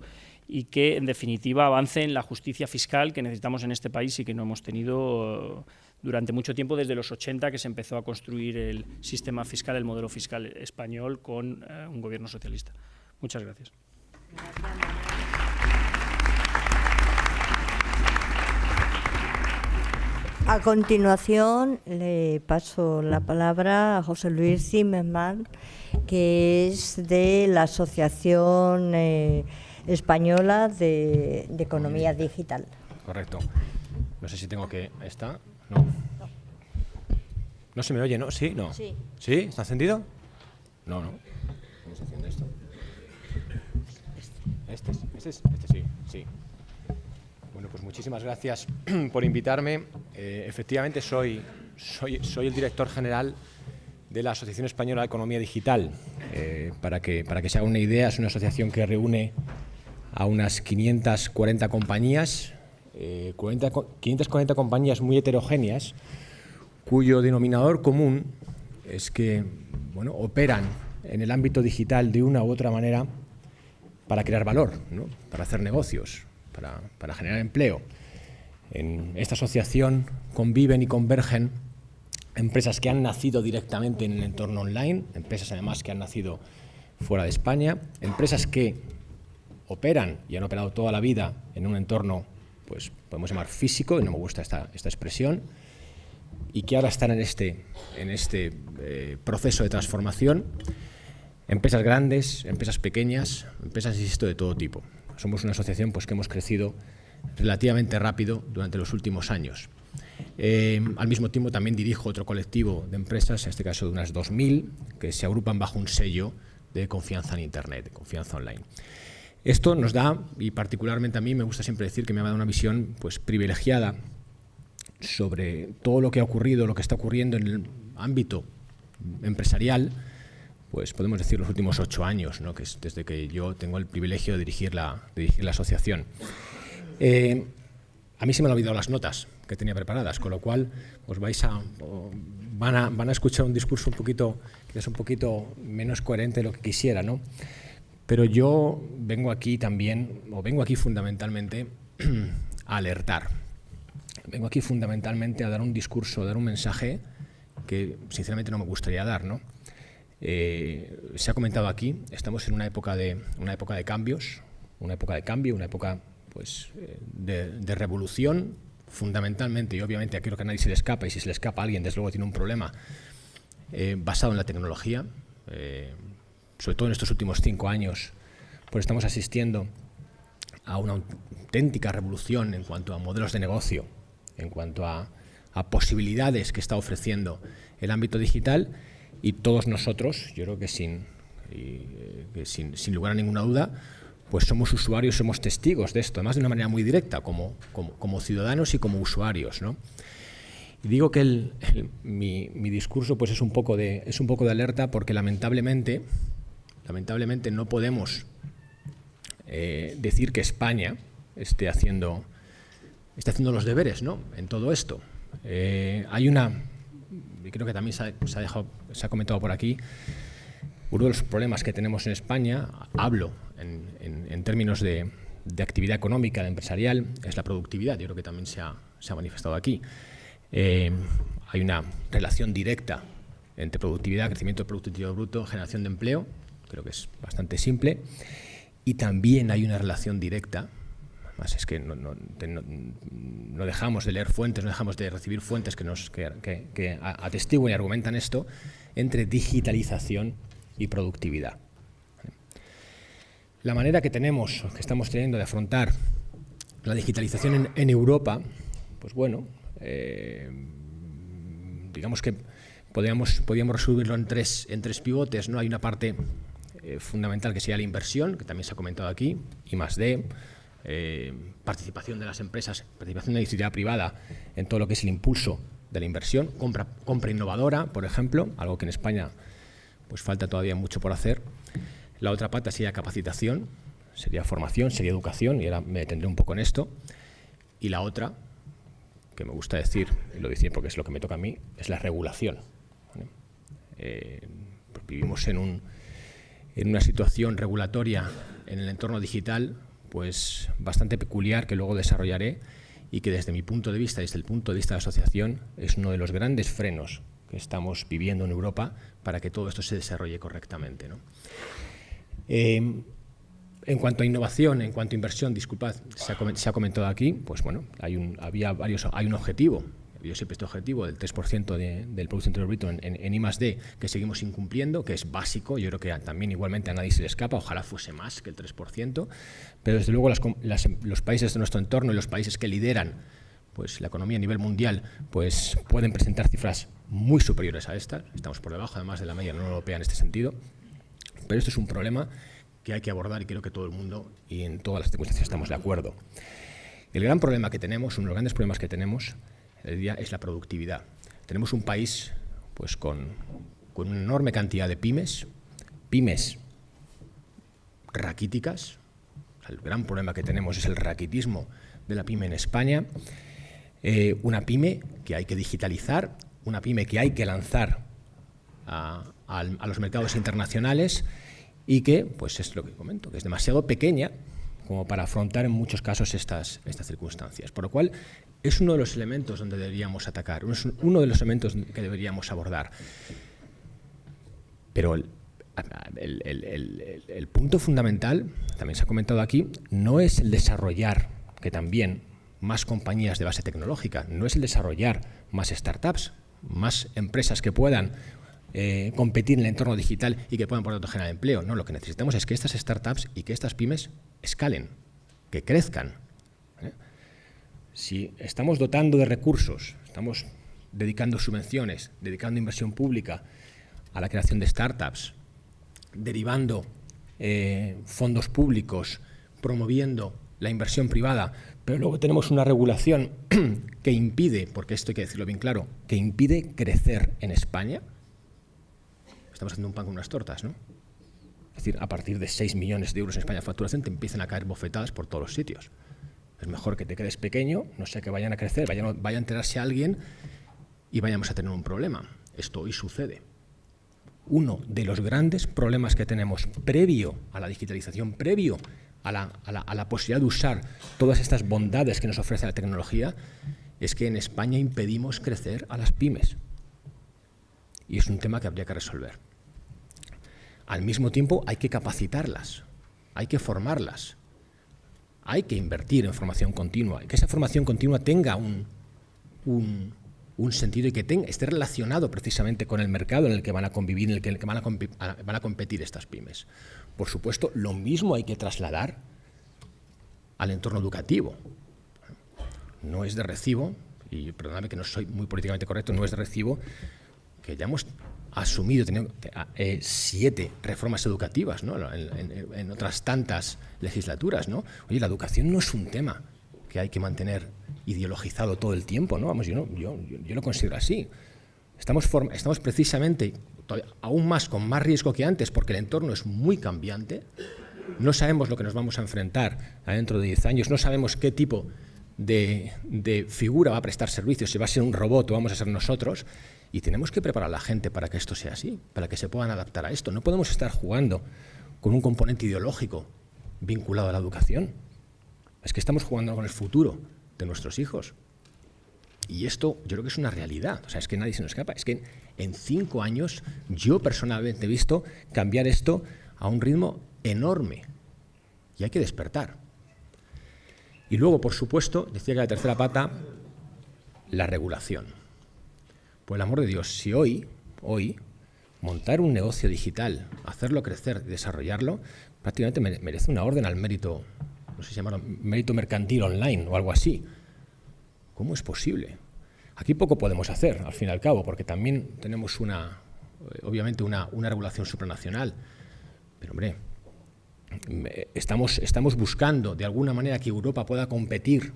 y que, en definitiva, avance en la justicia fiscal que necesitamos en este país y que no hemos tenido durante mucho tiempo, desde los 80, que se empezó a construir el sistema fiscal, el modelo fiscal español, con un gobierno socialista. Muchas gracias. A continuación, le paso la palabra a José Luis Zimmermann, que es de la Asociación Española de Economía Digital. Correcto. No sé si tengo que... ¿Está? No. No se me oye, ¿no? ¿Sí? No. Sí. ¿Sí? ¿Está encendido? No, no. ¿Cómo se enciende esto? Este sí, sí. Bueno, pues muchísimas gracias por invitarme. Efectivamente, soy el director general de la Asociación Española de Economía Digital. Para que se haga una idea, es una asociación que reúne a unas 540 compañías, 540 compañías muy heterogéneas, cuyo denominador común es que, bueno, operan en el ámbito digital de una u otra manera para crear valor, ¿no? Para hacer negocios, para generar empleo. En esta asociación conviven y convergen empresas que han nacido directamente en el entorno online, empresas además que han nacido fuera de España, empresas que operan y han operado toda la vida en un entorno, pues podemos llamar físico, y no me gusta esta expresión, y que ahora están en este proceso de transformación. Empresas grandes, empresas pequeñas, empresas, insisto, de todo tipo. Somos una asociación pues, que hemos crecido relativamente rápido durante los últimos años. Al mismo tiempo también dirijo otro colectivo de empresas, en este caso de unas 2.000, que se agrupan bajo un sello de confianza en Internet, de confianza online. Esto nos da, y particularmente a mí me gusta siempre decir que me ha dado una visión pues, privilegiada sobre todo lo que ha ocurrido, lo que está ocurriendo en el ámbito empresarial, pues podemos decir los últimos 8 años, ¿no? Que es desde que yo tengo el privilegio de dirigir la asociación. A mí se me han olvidado las notas que tenía preparadas, con lo cual os van a escuchar un discurso que es un poquito menos coherente de lo que quisiera, ¿no? Pero yo vengo aquí fundamentalmente a alertar. Vengo aquí fundamentalmente a dar un discurso, a dar un mensaje que sinceramente no me gustaría dar, ¿no? Se ha comentado aquí, estamos en una época de cambios, una época de cambio, una época pues, de revolución, fundamentalmente, y obviamente aquí creo que a nadie se le escapa, y si se le escapa a alguien, desde luego tiene un problema, basado en la tecnología, sobre todo en estos últimos 5 años, pues estamos asistiendo a una auténtica revolución en cuanto a modelos de negocio, en cuanto a posibilidades que está ofreciendo el ámbito digital, y todos nosotros, yo creo que sin lugar a ninguna duda, pues somos usuarios, somos testigos de esto, además de una manera muy directa, como ciudadanos y como usuarios, ¿no? Y digo que mi discurso pues es un poco de alerta, porque lamentablemente no podemos decir que España esté haciendo los deberes, ¿no? En todo esto. Y creo que también se ha comentado por aquí, uno de los problemas que tenemos en España, hablo en términos de actividad económica, de empresarial, es la productividad. Yo creo que también se ha manifestado aquí. Hay una relación directa entre productividad, crecimiento productivo bruto, generación de empleo, creo que es bastante simple, y también hay una relación directa. Además es que no dejamos de leer fuentes, no dejamos de recibir fuentes que atestiguan y argumentan esto, entre digitalización y productividad. La manera que estamos teniendo de afrontar la digitalización en Europa, pues bueno, digamos que podríamos resumirlo en tres pivotes, ¿no? Hay una parte fundamental que sería la inversión, que también se ha comentado aquí, I+D, participación de las empresas, participación de la iniciativa privada en todo lo que es el impulso de la inversión, compra innovadora, por ejemplo, algo que en España pues falta todavía mucho por hacer. La otra pata sería capacitación, sería formación, sería educación, y ahora me detendré un poco en esto. Y la otra, que me gusta decir, y lo decía porque es lo que me toca a mí, es la regulación. Vivimos en una situación regulatoria en el entorno digital pues bastante peculiar, que luego desarrollaré, y que desde mi punto de vista, desde el punto de vista de la asociación, es uno de los grandes frenos que estamos viviendo en Europa para que todo esto se desarrolle correctamente, ¿no? En cuanto a innovación, en cuanto a inversión, disculpad, se ha comentado aquí, pues bueno, hay un objetivo, yo siempre este objetivo del 3% del Producto Interior Bruto en I+D, que seguimos incumpliendo, que es básico. Yo creo que también igualmente a nadie se le escapa, ojalá fuese más que el 3%, pero desde luego los países de nuestro entorno y los países que lideran pues la economía a nivel mundial pues pueden presentar cifras muy superiores a estas. Estamos por debajo además de la media de la Unión Europea en este sentido, pero esto es un problema que hay que abordar, y creo que todo el mundo y en todas las circunstancias estamos de acuerdo. El gran problema que tenemos, uno de los grandes problemas que tenemos el día, es la productividad. Tenemos un país pues con una enorme cantidad de pymes raquíticas. O sea, el gran problema que tenemos es el raquitismo de la pyme en España. Una pyme que hay que digitalizar, una pyme que hay que lanzar a los mercados internacionales, y que, pues es lo que comento, que es demasiado pequeña como para afrontar en muchos casos estas circunstancias. Por lo cual, es uno de los elementos donde deberíamos atacar, es uno de los elementos que deberíamos abordar. Pero el punto fundamental, también se ha comentado aquí, no es el desarrollar, que también, más compañías de base tecnológica, no es el desarrollar más startups, más empresas que puedan competir en el entorno digital y que puedan por tanto generar empleo. No, lo que necesitamos es que estas startups y que estas pymes escalen, que crezcan. Si estamos dotando de recursos, estamos dedicando subvenciones, dedicando inversión pública a la creación de startups, derivando fondos públicos, promoviendo la inversión privada, pero luego tenemos una regulación que impide, porque esto hay que decirlo bien claro, que impide crecer en España, estamos haciendo un pan con unas tortas, ¿no? Es decir, a partir de 6 millones de euros en España de facturación te empiezan a caer bofetadas por todos los sitios. Es mejor que te quedes pequeño, no sea que vayan a crecer, vaya a enterarse alguien y vayamos a tener un problema. Esto hoy sucede. Uno de los grandes problemas que tenemos previo a la digitalización, previo a la posibilidad de usar todas estas bondades que nos ofrece la tecnología, es que en España impedimos crecer a las pymes. Y es un tema que habría que resolver. Al mismo tiempo hay que capacitarlas, hay que formarlas, hay que invertir en formación continua, y que esa formación continua tenga un sentido y que esté relacionado precisamente con el mercado en el que van a convivir, en el que van a competir estas pymes. Por supuesto, lo mismo hay que trasladar al entorno educativo. No es de recibo, y perdóname que no soy muy políticamente correcto, no es de recibo que ya hemos asumido 7 reformas educativas, ¿no? en otras tantas legislaturas, ¿no? Oye, la educación no es un tema que hay que mantener ideologizado todo el tiempo, ¿no? Vamos, yo lo considero así. Estamos precisamente aún más con más riesgo que antes porque el entorno es muy cambiante. No sabemos lo que nos vamos a enfrentar dentro de 10 años, no sabemos qué tipo de figura va a prestar servicios, si va a ser un robot o vamos a ser nosotros, y tenemos que preparar a la gente para que esto sea así, para que se puedan adaptar a esto. No podemos estar jugando con un componente ideológico vinculado a la educación. Es que estamos jugando con el futuro de nuestros hijos. Y esto yo creo que es una realidad. O sea, es que nadie se nos escapa. Es que en 5 años yo personalmente he visto cambiar esto a un ritmo enorme. Y hay que despertar. Y luego, por supuesto, decía que la tercera pata, la regulación. Por el amor de Dios, si hoy, montar un negocio digital, hacerlo crecer y desarrollarlo, prácticamente merece una orden al mérito, no sé si llamarlo mérito mercantil online o algo así. ¿Cómo es posible? Aquí poco podemos hacer, al fin y al cabo, porque también tenemos obviamente una regulación supranacional. Pero, hombre, estamos buscando de alguna manera que Europa pueda competir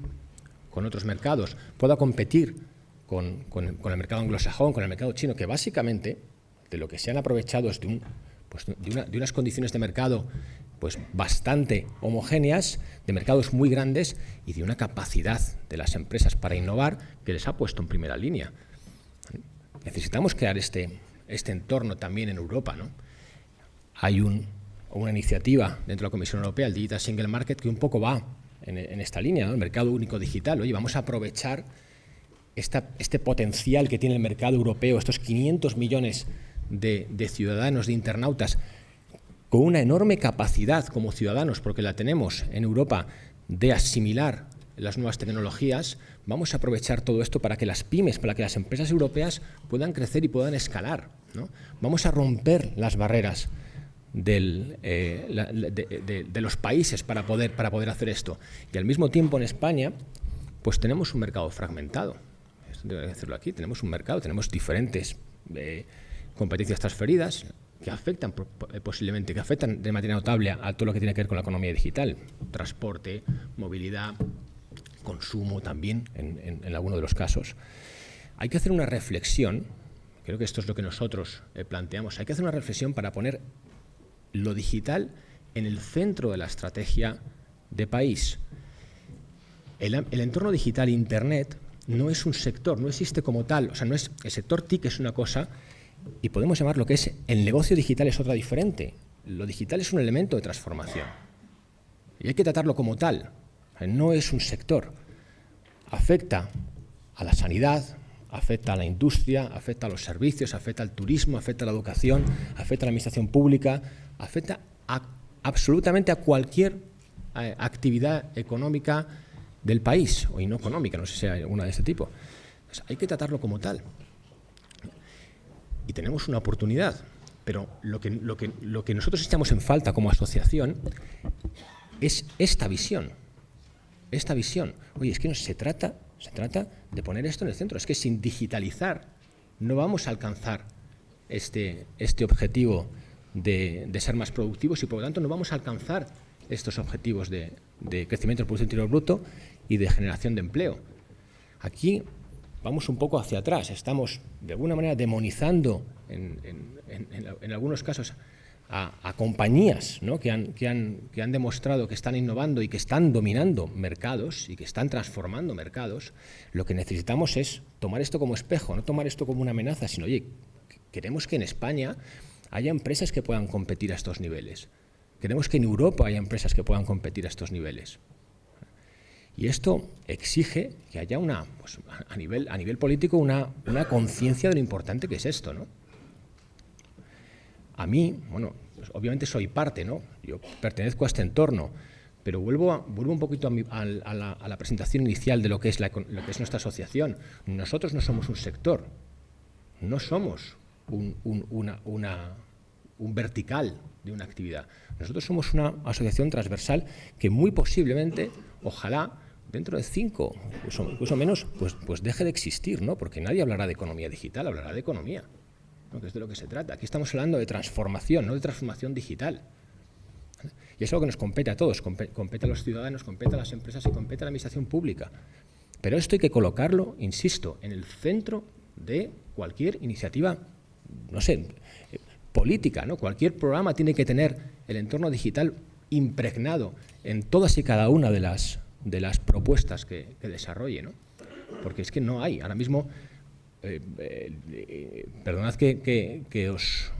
con otros mercados, pueda competir con el mercado anglosajón, con el mercado chino, que básicamente de lo que se han aprovechado es de unas condiciones de mercado pues bastante homogéneas, de mercados muy grandes y de una capacidad de las empresas para innovar que les ha puesto en primera línea. Necesitamos crear este entorno también en Europa, ¿no? Hay una iniciativa dentro de la Comisión Europea, el Digital Single Market, que un poco va en esta línea, ¿no? El mercado único digital. Oye, vamos a aprovechar este potencial que tiene el mercado europeo, estos 500 millones de ciudadanos, de internautas, con una enorme capacidad como ciudadanos, porque la tenemos en Europa, de asimilar las nuevas tecnologías. Vamos a aprovechar todo esto para que las pymes, para que las empresas europeas puedan crecer y puedan escalar, ¿no? Vamos a romper las barreras de los países para poder hacer esto. Y al mismo tiempo en España pues tenemos un mercado fragmentado. Esto tengo que decirlo aquí. Tenemos un mercado, tenemos diferentes competencias transferidas que afectan posiblemente, que afectan de manera notable a todo lo que tiene que ver con la economía digital. Transporte, movilidad, consumo también en alguno de los casos. Hay que hacer una reflexión, creo que esto es lo que nosotros planteamos, hay que hacer una reflexión para poner lo digital en el centro de la estrategia de país. El entorno digital, Internet, no es un sector, no existe como tal. O sea, no es, el sector TIC es una cosa y podemos llamar lo que es el negocio digital es otra diferente. lo digital es un elemento de transformación y hay que tratarlo como tal. No es un sector. Afecta a la sanidad, afecta a la industria, afecta a los servicios, afecta al turismo, afecta a la educación, afecta a la administración pública, afecta absolutamente a cualquier actividad económica del país, o no económica, no sé si hay alguna de este tipo. Pues hay que tratarlo como tal. Y tenemos una oportunidad, pero lo que nosotros echamos en falta como asociación es esta visión. Esta visión. Oye, es que no se trata de poner esto en el centro. Es que sin digitalizar no vamos a alcanzar este objetivo de ser más productivos y, por lo tanto, no vamos a alcanzar estos objetivos de crecimiento del Producto Interior Bruto y de generación de empleo. Aquí vamos un poco hacia atrás. Estamos, de alguna manera, demonizando en algunos casos a compañías, ¿no?, que han demostrado que están innovando y que están dominando mercados y que están transformando mercados. Lo que necesitamos es tomar esto como espejo, no tomar esto como una amenaza, sino, oye, queremos que en España haya empresas que puedan competir a estos niveles. Queremos que en Europa haya empresas que puedan competir a estos niveles. Y esto exige que haya pues, a nivel político una conciencia de lo importante que es esto, ¿no? A mí, bueno, pues obviamente soy parte, ¿no? Yo pertenezco a este entorno, pero vuelvo un poquito a la presentación inicial de lo que es nuestra asociación. Nosotros no somos un sector, no somos un vertical de una actividad. Nosotros somos una asociación transversal que muy posiblemente, ojalá, dentro de 5, incluso menos, pues deje de existir, ¿no? Porque nadie hablará de economía digital, hablará de economía, ¿no?, que es de lo que se trata. Aquí estamos hablando de transformación, no de transformación digital. Y es algo que nos compete a todos, compete a los ciudadanos, compete a las empresas y compete a la administración pública. Pero esto hay que colocarlo, insisto, en el centro de cualquier iniciativa, no sé, política, ¿no? Cualquier programa tiene que tener el entorno digital impregnado en todas y cada una de las propuestas que desarrolle, ¿no? Porque es que no hay. Ahora mismo, perdonad que os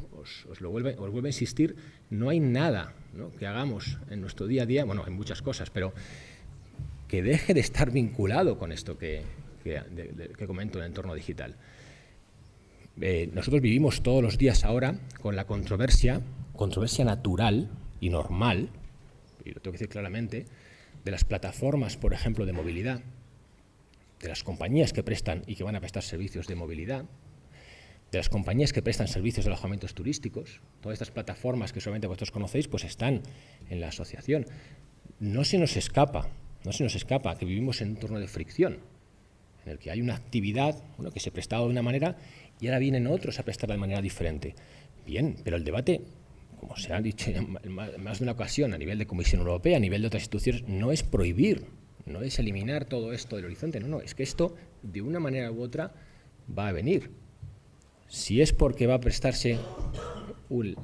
vuelvo a insistir, no hay nada, ¿no?, que hagamos en nuestro día a día, bueno, hay muchas cosas, pero que deje de estar vinculado con esto que comento en el entorno digital. Nosotros vivimos todos los días ahora con la controversia natural y normal, y lo tengo que decir claramente, de las plataformas, por ejemplo, de movilidad, de las compañías que prestan y que van a prestar servicios de movilidad, de las compañías que prestan servicios de alojamientos turísticos. Todas estas plataformas que solamente vosotros conocéis, pues están en la asociación. No se nos escapa que vivimos en un entorno de fricción, en el que hay una actividad, bueno, que se prestaba de una manera y ahora vienen otros a prestarla de manera diferente. Bien, pero el debate, como se ha dicho en más de una ocasión a nivel de Comisión Europea, a nivel de otras instituciones, no es prohibir, no es eliminar todo esto del horizonte, no, es que esto de una manera u otra va a venir. Si es porque va a prestarse el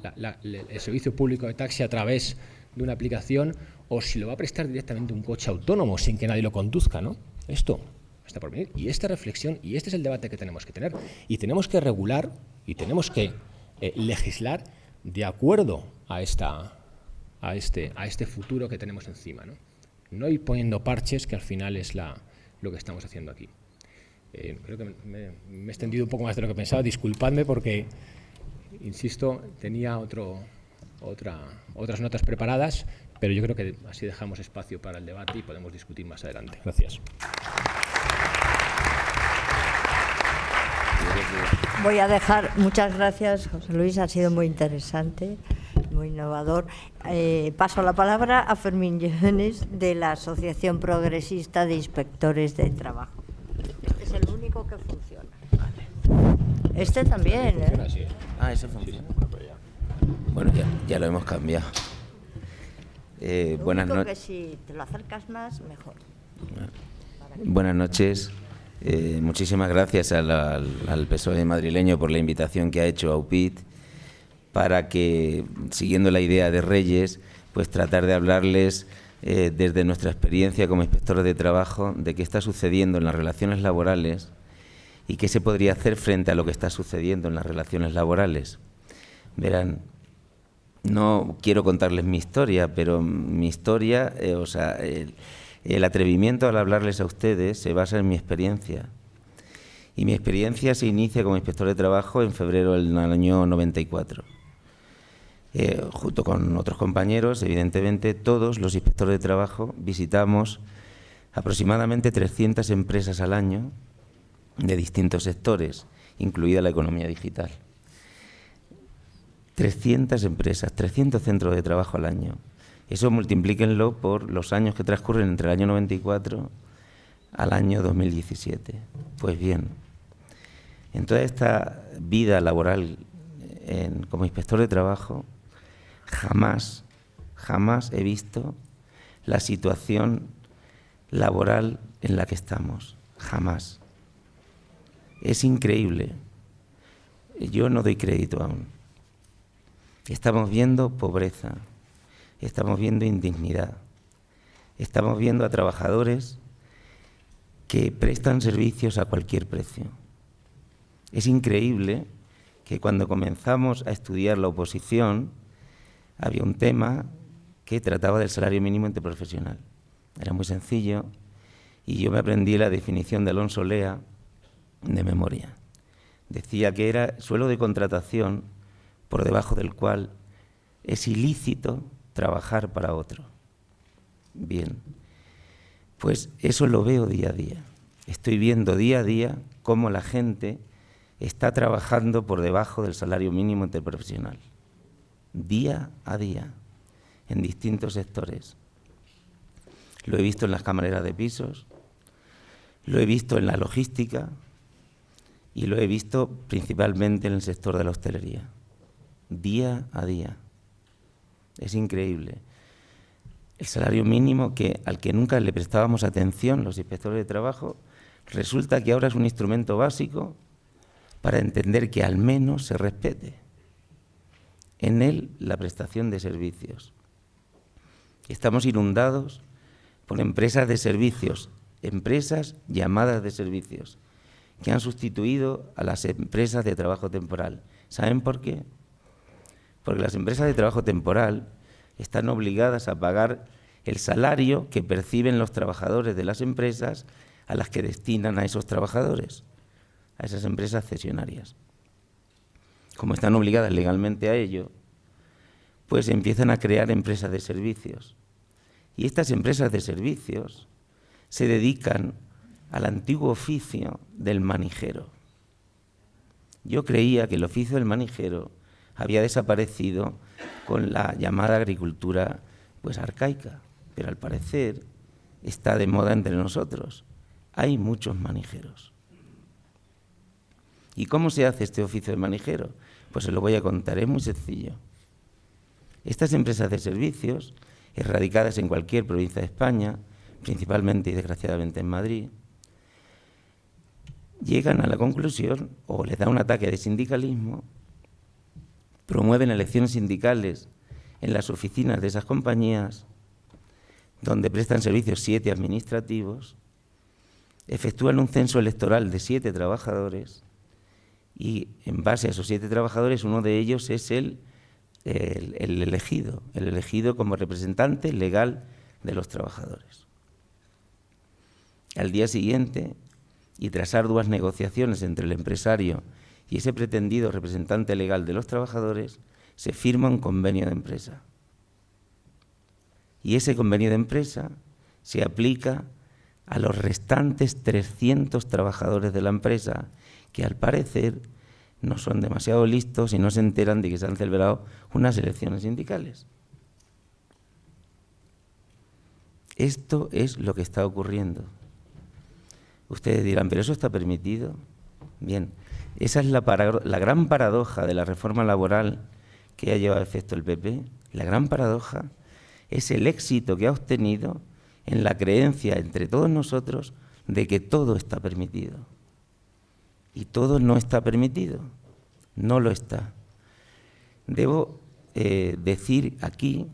servicio público de taxi a través de una aplicación o si lo va a prestar directamente un coche autónomo sin que nadie lo conduzca, ¿no? Esto está por venir. Y esta reflexión, y este es el debate que tenemos que tener. Y tenemos que regular y tenemos que legislar de acuerdo a este futuro que tenemos encima, ¿no? No ir poniendo parches, que al final es lo que estamos haciendo aquí. Creo que me he extendido un poco más de lo que pensaba. Disculpadme porque, insisto, tenía otras notas preparadas, pero yo creo que así dejamos espacio para el debate y podemos discutir más adelante. Gracias. Voy a dejar, muchas gracias, José Luis, ha sido muy interesante, muy innovador. Paso la palabra a Fermín Lleones, de la Asociación Progresista de Inspectores de Trabajo. Este es el único que funciona. Este también, ¿eh? Ah, ese funciona. Bueno, ya lo hemos cambiado. Buenas noches. Que si te lo acercas más, mejor. Buenas noches. Muchísimas gracias al PSOE madrileño por la invitación que ha hecho a UPyD para que, siguiendo la idea de Reyes, pues tratar de hablarles desde nuestra experiencia como inspectores de trabajo de qué está sucediendo en las relaciones laborales y qué se podría hacer frente a lo que está sucediendo en las relaciones laborales. Verán, no quiero contarles mi historia, pero mi historia, el atrevimiento al hablarles a ustedes se basa en mi experiencia. Y mi experiencia se inicia como inspector de trabajo en febrero del año 94. Junto con otros compañeros, evidentemente, todos los inspectores de trabajo visitamos aproximadamente 300 empresas al año de distintos sectores, incluida la economía digital. 300 empresas, 300 centros de trabajo al año. Eso multiplíquenlo por los años que transcurren entre el año 94 al año 2017. Pues bien, en toda esta vida laboral como inspector de trabajo, jamás he visto la situación laboral en la que estamos. Jamás. Es increíble. Yo no doy crédito aún. Estamos viendo pobreza, estamos viendo indignidad, estamos viendo a trabajadores que prestan servicios a cualquier precio. Es increíble que cuando comenzamos a estudiar la oposición había un tema que trataba del salario mínimo interprofesional. Era muy sencillo y yo me aprendí la definición de Alonso Lea de memoria. Decía que era suelo de contratación por debajo del cual es ilícito trabajar para otro. Bien, pues eso lo veo día a día. Estoy viendo día a día cómo la gente está trabajando por debajo del salario mínimo interprofesional. Día a día, en distintos sectores. Lo he visto en las camareras de pisos, lo he visto en la logística y lo he visto principalmente en el sector de la hostelería. Día a día. Es increíble. El salario mínimo al que nunca le prestábamos atención los inspectores de trabajo, resulta que ahora es un instrumento básico para entender que al menos se respete en él la prestación de servicios. Estamos inundados por empresas de servicios, empresas llamadas de servicios, que han sustituido a las empresas de trabajo temporal. ¿Saben por qué? Porque las empresas de trabajo temporal están obligadas a pagar el salario que perciben los trabajadores de las empresas a las que destinan a esos trabajadores, a esas empresas cesionarias. Como están obligadas legalmente a ello, pues empiezan a crear empresas de servicios. Y estas empresas de servicios se dedican al antiguo oficio del manijero. Yo creía que el oficio del manijero había desaparecido con la llamada agricultura pues arcaica, pero al parecer está de moda entre nosotros. Hay muchos manijeros. ¿Y cómo se hace este oficio de manijero? Pues se lo voy a contar, es muy sencillo. Estas empresas de servicios, erradicadas en cualquier provincia de España, principalmente y desgraciadamente en Madrid, llegan a la conclusión, o les da un ataque de sindicalismo, promueven elecciones sindicales en las oficinas de esas compañías, donde prestan servicios 7 administrativos, efectúan un censo electoral de 7 trabajadores y en base a esos 7 trabajadores, uno de ellos es el elegido como representante legal de los trabajadores. Al día siguiente, y tras arduas negociaciones entre el empresario y ese pretendido representante legal de los trabajadores, se firma un convenio de empresa. Y ese convenio de empresa se aplica a los restantes 300 trabajadores de la empresa, que al parecer no son demasiado listos y no se enteran de que se han celebrado unas elecciones sindicales. Esto es lo que está ocurriendo. Ustedes dirán, ¿pero eso está permitido? Bien, esa es la gran paradoja de la reforma laboral que ha llevado a efecto el PP. La gran paradoja es el éxito que ha obtenido en la creencia entre todos nosotros de que todo está permitido. Y todo no está permitido, no lo está. Debo decir aquí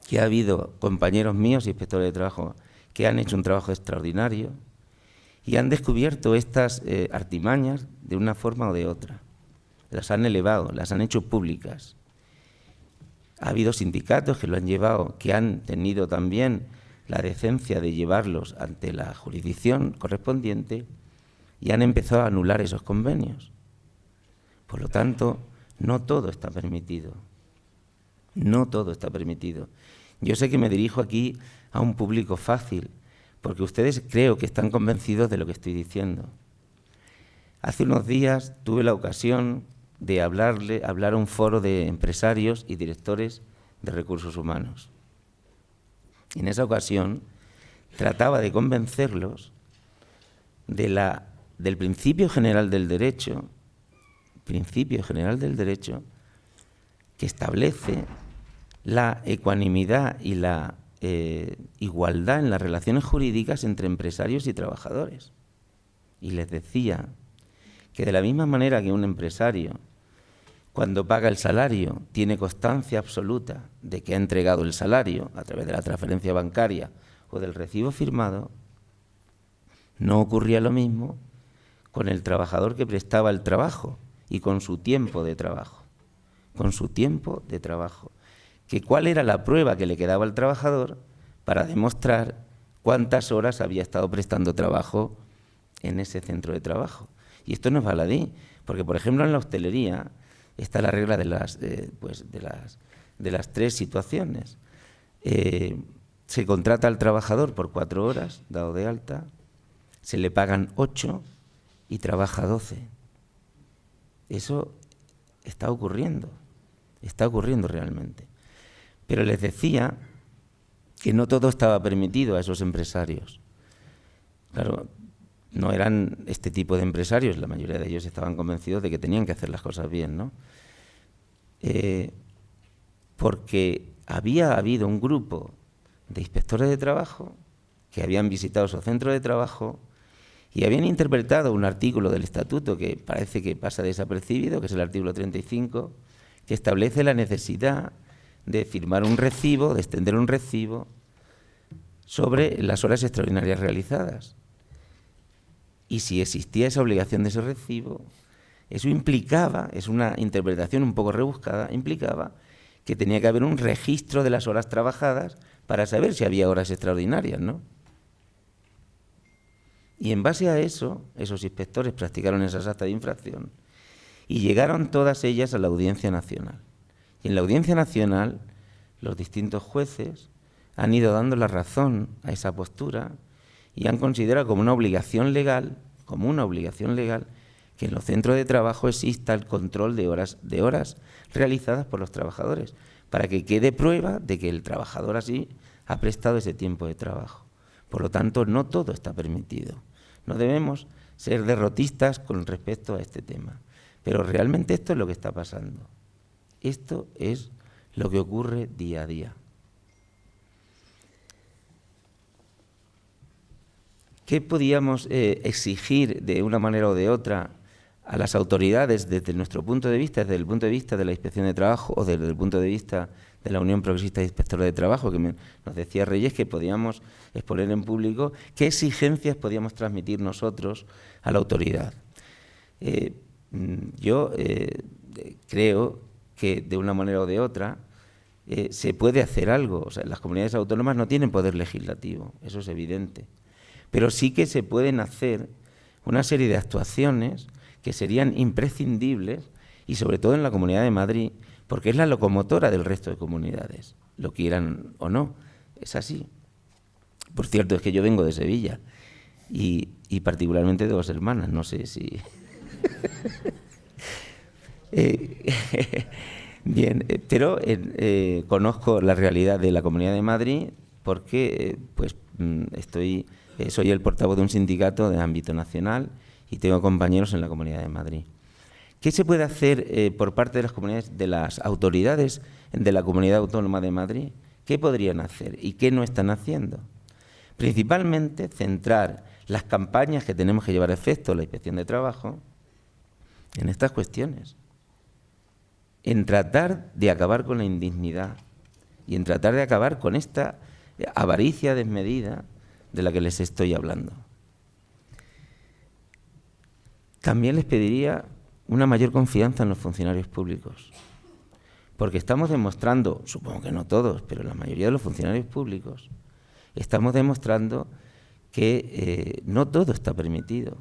que ha habido compañeros míos, inspectores de trabajo, que han hecho un trabajo extraordinario y han descubierto estas artimañas de una forma o de otra. Las han elevado, las han hecho públicas. Ha habido sindicatos que lo han llevado, que han tenido también la decencia de llevarlos ante la jurisdicción correspondiente y han empezado a anular esos convenios. Por lo tanto, no todo está permitido. No todo está permitido. Yo sé que me dirijo aquí a un público fácil, porque ustedes creo que están convencidos de lo que estoy diciendo. Hace unos días tuve la ocasión de hablar a un foro de empresarios y directores de recursos humanos. En esa ocasión trataba de convencerlos del principio general del derecho, que establece la ecuanimidad y la igualdad en las relaciones jurídicas entre empresarios y trabajadores. Y les decía que de la misma manera que un empresario, cuando paga el salario, tiene constancia absoluta de que ha entregado el salario a través de la transferencia bancaria o del recibo firmado, no ocurría lo mismo con el trabajador que prestaba el trabajo y con su tiempo de trabajo. Que cuál era la prueba que le quedaba al trabajador para demostrar cuántas horas había estado prestando trabajo en ese centro de trabajo. Y esto no es baladí, porque, por ejemplo, en la hostelería está la regla de las 3 situaciones. Se contrata al trabajador por 4 horas, dado de alta, se le pagan 8 y trabaja 12. Eso está ocurriendo realmente. Pero les decía que no todo estaba permitido a esos empresarios. Claro, no eran este tipo de empresarios, la mayoría de ellos estaban convencidos de que tenían que hacer las cosas bien, ¿no? Porque había habido un grupo de inspectores de trabajo que habían visitado su centro de trabajo y habían interpretado un artículo del estatuto que parece que pasa desapercibido, que es el artículo 35, que establece la necesidad de firmar un recibo, de extender un recibo sobre las horas extraordinarias realizadas. Y si existía esa obligación de ese recibo, eso implicaba, es una interpretación un poco rebuscada, implicaba que tenía que haber un registro de las horas trabajadas para saber si había horas extraordinarias, ¿no? Y en base a eso, esos inspectores practicaron esas actas de infracción y llegaron todas ellas a la Audiencia Nacional. Y en la Audiencia Nacional, los distintos jueces han ido dando la razón a esa postura y han considerado como una obligación legal, que en los centros de trabajo exista el control de horas realizadas por los trabajadores, para que quede prueba de que el trabajador así ha prestado ese tiempo de trabajo. Por lo tanto, no todo está permitido. No debemos ser derrotistas con respecto a este tema. Pero realmente esto es lo que está pasando. Esto es lo que ocurre día a día. ¿Qué podíamos exigir de una manera o de otra a las autoridades desde nuestro punto de vista, desde el punto de vista de la Inspección de Trabajo o desde el punto de vista de la Unión Progresista de Inspectores de Trabajo, que nos decía Reyes que podíamos exponer en público, qué exigencias podíamos transmitir nosotros a la autoridad? Yo creo que de una manera o de otra se puede hacer algo. O sea, las comunidades autónomas no tienen poder legislativo, eso es evidente. Pero sí que se pueden hacer una serie de actuaciones que serían imprescindibles, y sobre todo en la Comunidad de Madrid, porque es la locomotora del resto de comunidades, lo quieran o no, es así. Por cierto, es que yo vengo de Sevilla y particularmente de 2 hermanas, no sé si... Bien, pero conozco la realidad de la Comunidad de Madrid porque soy el portavoz de un sindicato de ámbito nacional y tengo compañeros en la Comunidad de Madrid. ¿Qué se puede hacer por parte de las comunidades, de las autoridades de la Comunidad Autónoma de Madrid? ¿Qué podrían hacer y qué no están haciendo? Principalmente centrar las campañas que tenemos que llevar a efecto la Inspección de Trabajo en estas cuestiones, en tratar de acabar con la indignidad y en tratar de acabar con esta avaricia desmedida de la que les estoy hablando. También les pediría una mayor confianza en los funcionarios públicos, porque estamos demostrando, supongo que no todos, pero la mayoría de los funcionarios públicos, estamos demostrando que no todo está permitido.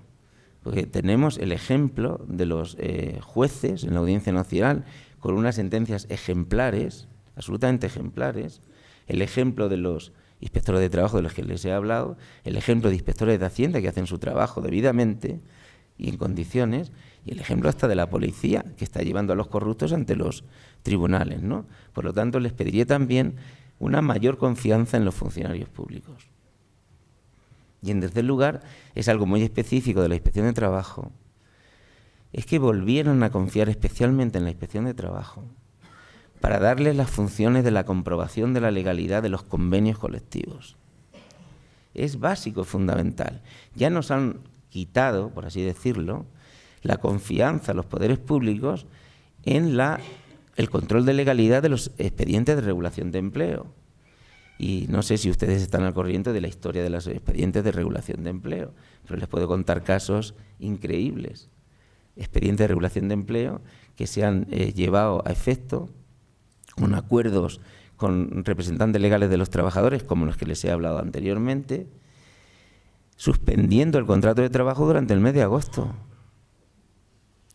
Porque tenemos el ejemplo de los jueces en la Audiencia Nacional con unas sentencias ejemplares, absolutamente ejemplares, el ejemplo de los inspectores de trabajo de los que les he hablado, el ejemplo de inspectores de Hacienda que hacen su trabajo debidamente y en condiciones, y el ejemplo hasta de la policía que está llevando a los corruptos ante los tribunales, ¿no? Por lo tanto, les pediría también una mayor confianza en los funcionarios públicos. Y en tercer lugar, es algo muy específico de la Inspección de Trabajo, es que volvieron a confiar especialmente en la Inspección de Trabajo para darles las funciones de la comprobación de la legalidad de los convenios colectivos. Es básico, fundamental. Ya nos han quitado, por así decirlo, la confianza a los poderes públicos en el control de legalidad de los expedientes de regulación de empleo. Y no sé si ustedes están al corriente de la historia de los expedientes de regulación de empleo, pero les puedo contar casos increíbles. Expedientes de regulación de empleo que se han llevado a efecto con acuerdos con representantes legales de los trabajadores, como los que les he hablado anteriormente, suspendiendo el contrato de trabajo durante el mes de agosto.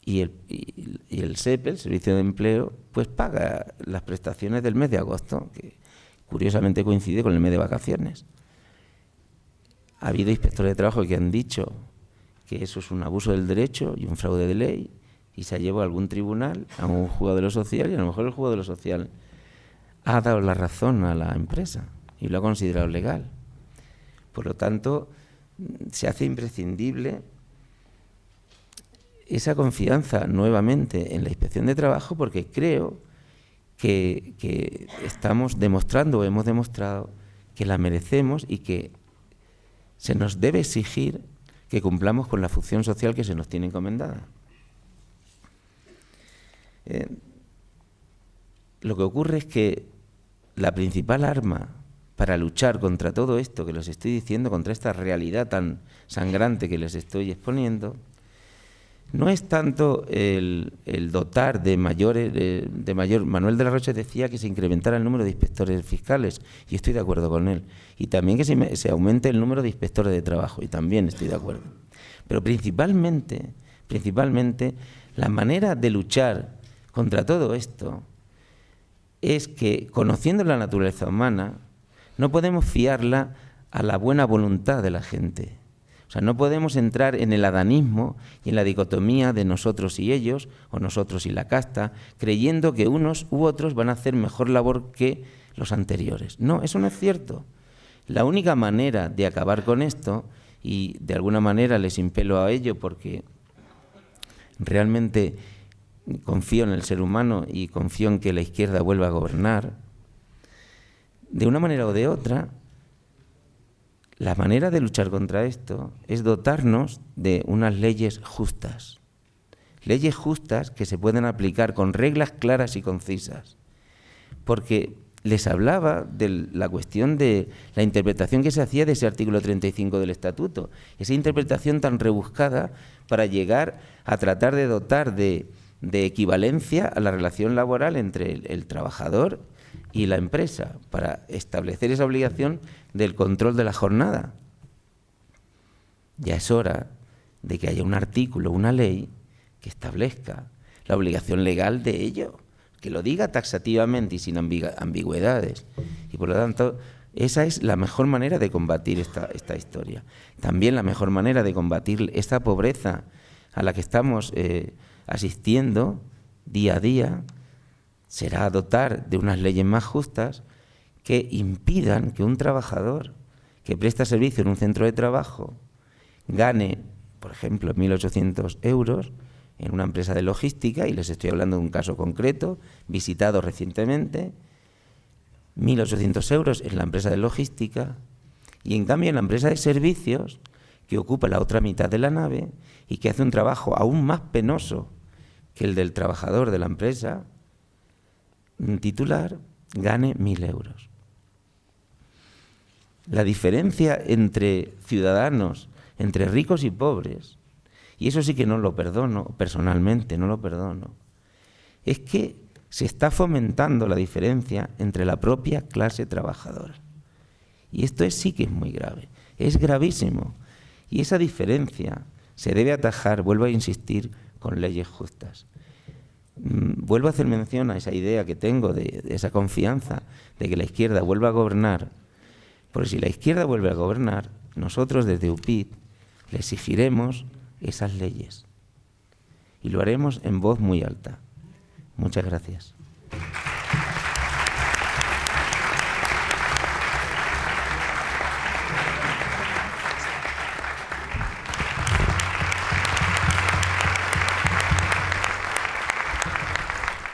Y el SEPE, el Servicio de Empleo, pues paga las prestaciones del mes de agosto, que curiosamente coincide con el mes de vacaciones. Ha habido inspectores de trabajo que han dicho que eso es un abuso del derecho y un fraude de ley, y se ha llevado a algún tribunal, a un juzgado de lo social, y a lo mejor el juzgado de lo social ha dado la razón a la empresa y lo ha considerado legal. Por lo tanto, se hace imprescindible esa confianza nuevamente en la Inspección de Trabajo, porque creo que estamos demostrando o hemos demostrado que la merecemos y que se nos debe exigir que cumplamos con la función social que se nos tiene encomendada. Lo que ocurre es que la principal arma para luchar contra todo esto que les estoy diciendo, contra esta realidad tan sangrante que les estoy exponiendo, no es tanto el dotar de mayor... Manuel de la Rocha decía que se incrementara el número de inspectores fiscales, y estoy de acuerdo con él, y también que se aumente el número de inspectores de trabajo, y también estoy de acuerdo. Pero principalmente, la manera de luchar contra todo esto es que, conociendo la naturaleza humana, no podemos fiarla a la buena voluntad de la gente. O sea, no podemos entrar en el adanismo y en la dicotomía de nosotros y ellos, o nosotros y la casta, creyendo que unos u otros van a hacer mejor labor que los anteriores. No, eso no es cierto. La única manera de acabar con esto, y de alguna manera les impelo a ello porque realmente confío en el ser humano y confío en que la izquierda vuelva a gobernar, de una manera o de otra, la manera de luchar contra esto es dotarnos de unas leyes justas que se puedan aplicar con reglas claras y concisas. Porque les hablaba de la cuestión de la interpretación que se hacía de ese artículo 35 del Estatuto, esa interpretación tan rebuscada para llegar a tratar de dotar de equivalencia a la relación laboral entre el trabajador y la empresa, para establecer esa obligación del control de la jornada. Ya es hora de que haya un artículo, una ley, que establezca la obligación legal de ello, que lo diga taxativamente y sin ambigüedades. Y por lo tanto, esa es la mejor manera de combatir esta historia. También la mejor manera de combatir esta pobreza a la que estamos asistiendo día a día será dotar de unas leyes más justas que impidan que un trabajador que presta servicio en un centro de trabajo gane, por ejemplo, 1.800 euros en una empresa de logística, y les estoy hablando de un caso concreto, visitado recientemente, 1.800 euros en la empresa de logística, y en cambio en la empresa de servicios, que ocupa la otra mitad de la nave y que hace un trabajo aún más penoso que el del trabajador de la empresa titular, gane 1.000 euros. La diferencia entre ciudadanos, entre ricos y pobres, y eso sí que no lo perdono, personalmente no lo perdono, es que se está fomentando la diferencia entre la propia clase trabajadora. Y esto sí que es muy grave, es gravísimo. Y esa diferencia se debe atajar, vuelvo a insistir, con leyes justas. Vuelvo a hacer mención a esa idea que tengo de esa confianza de que la izquierda vuelva a gobernar, porque si la izquierda vuelve a gobernar, nosotros desde UPyD le exigiremos esas leyes y lo haremos en voz muy alta. Muchas gracias.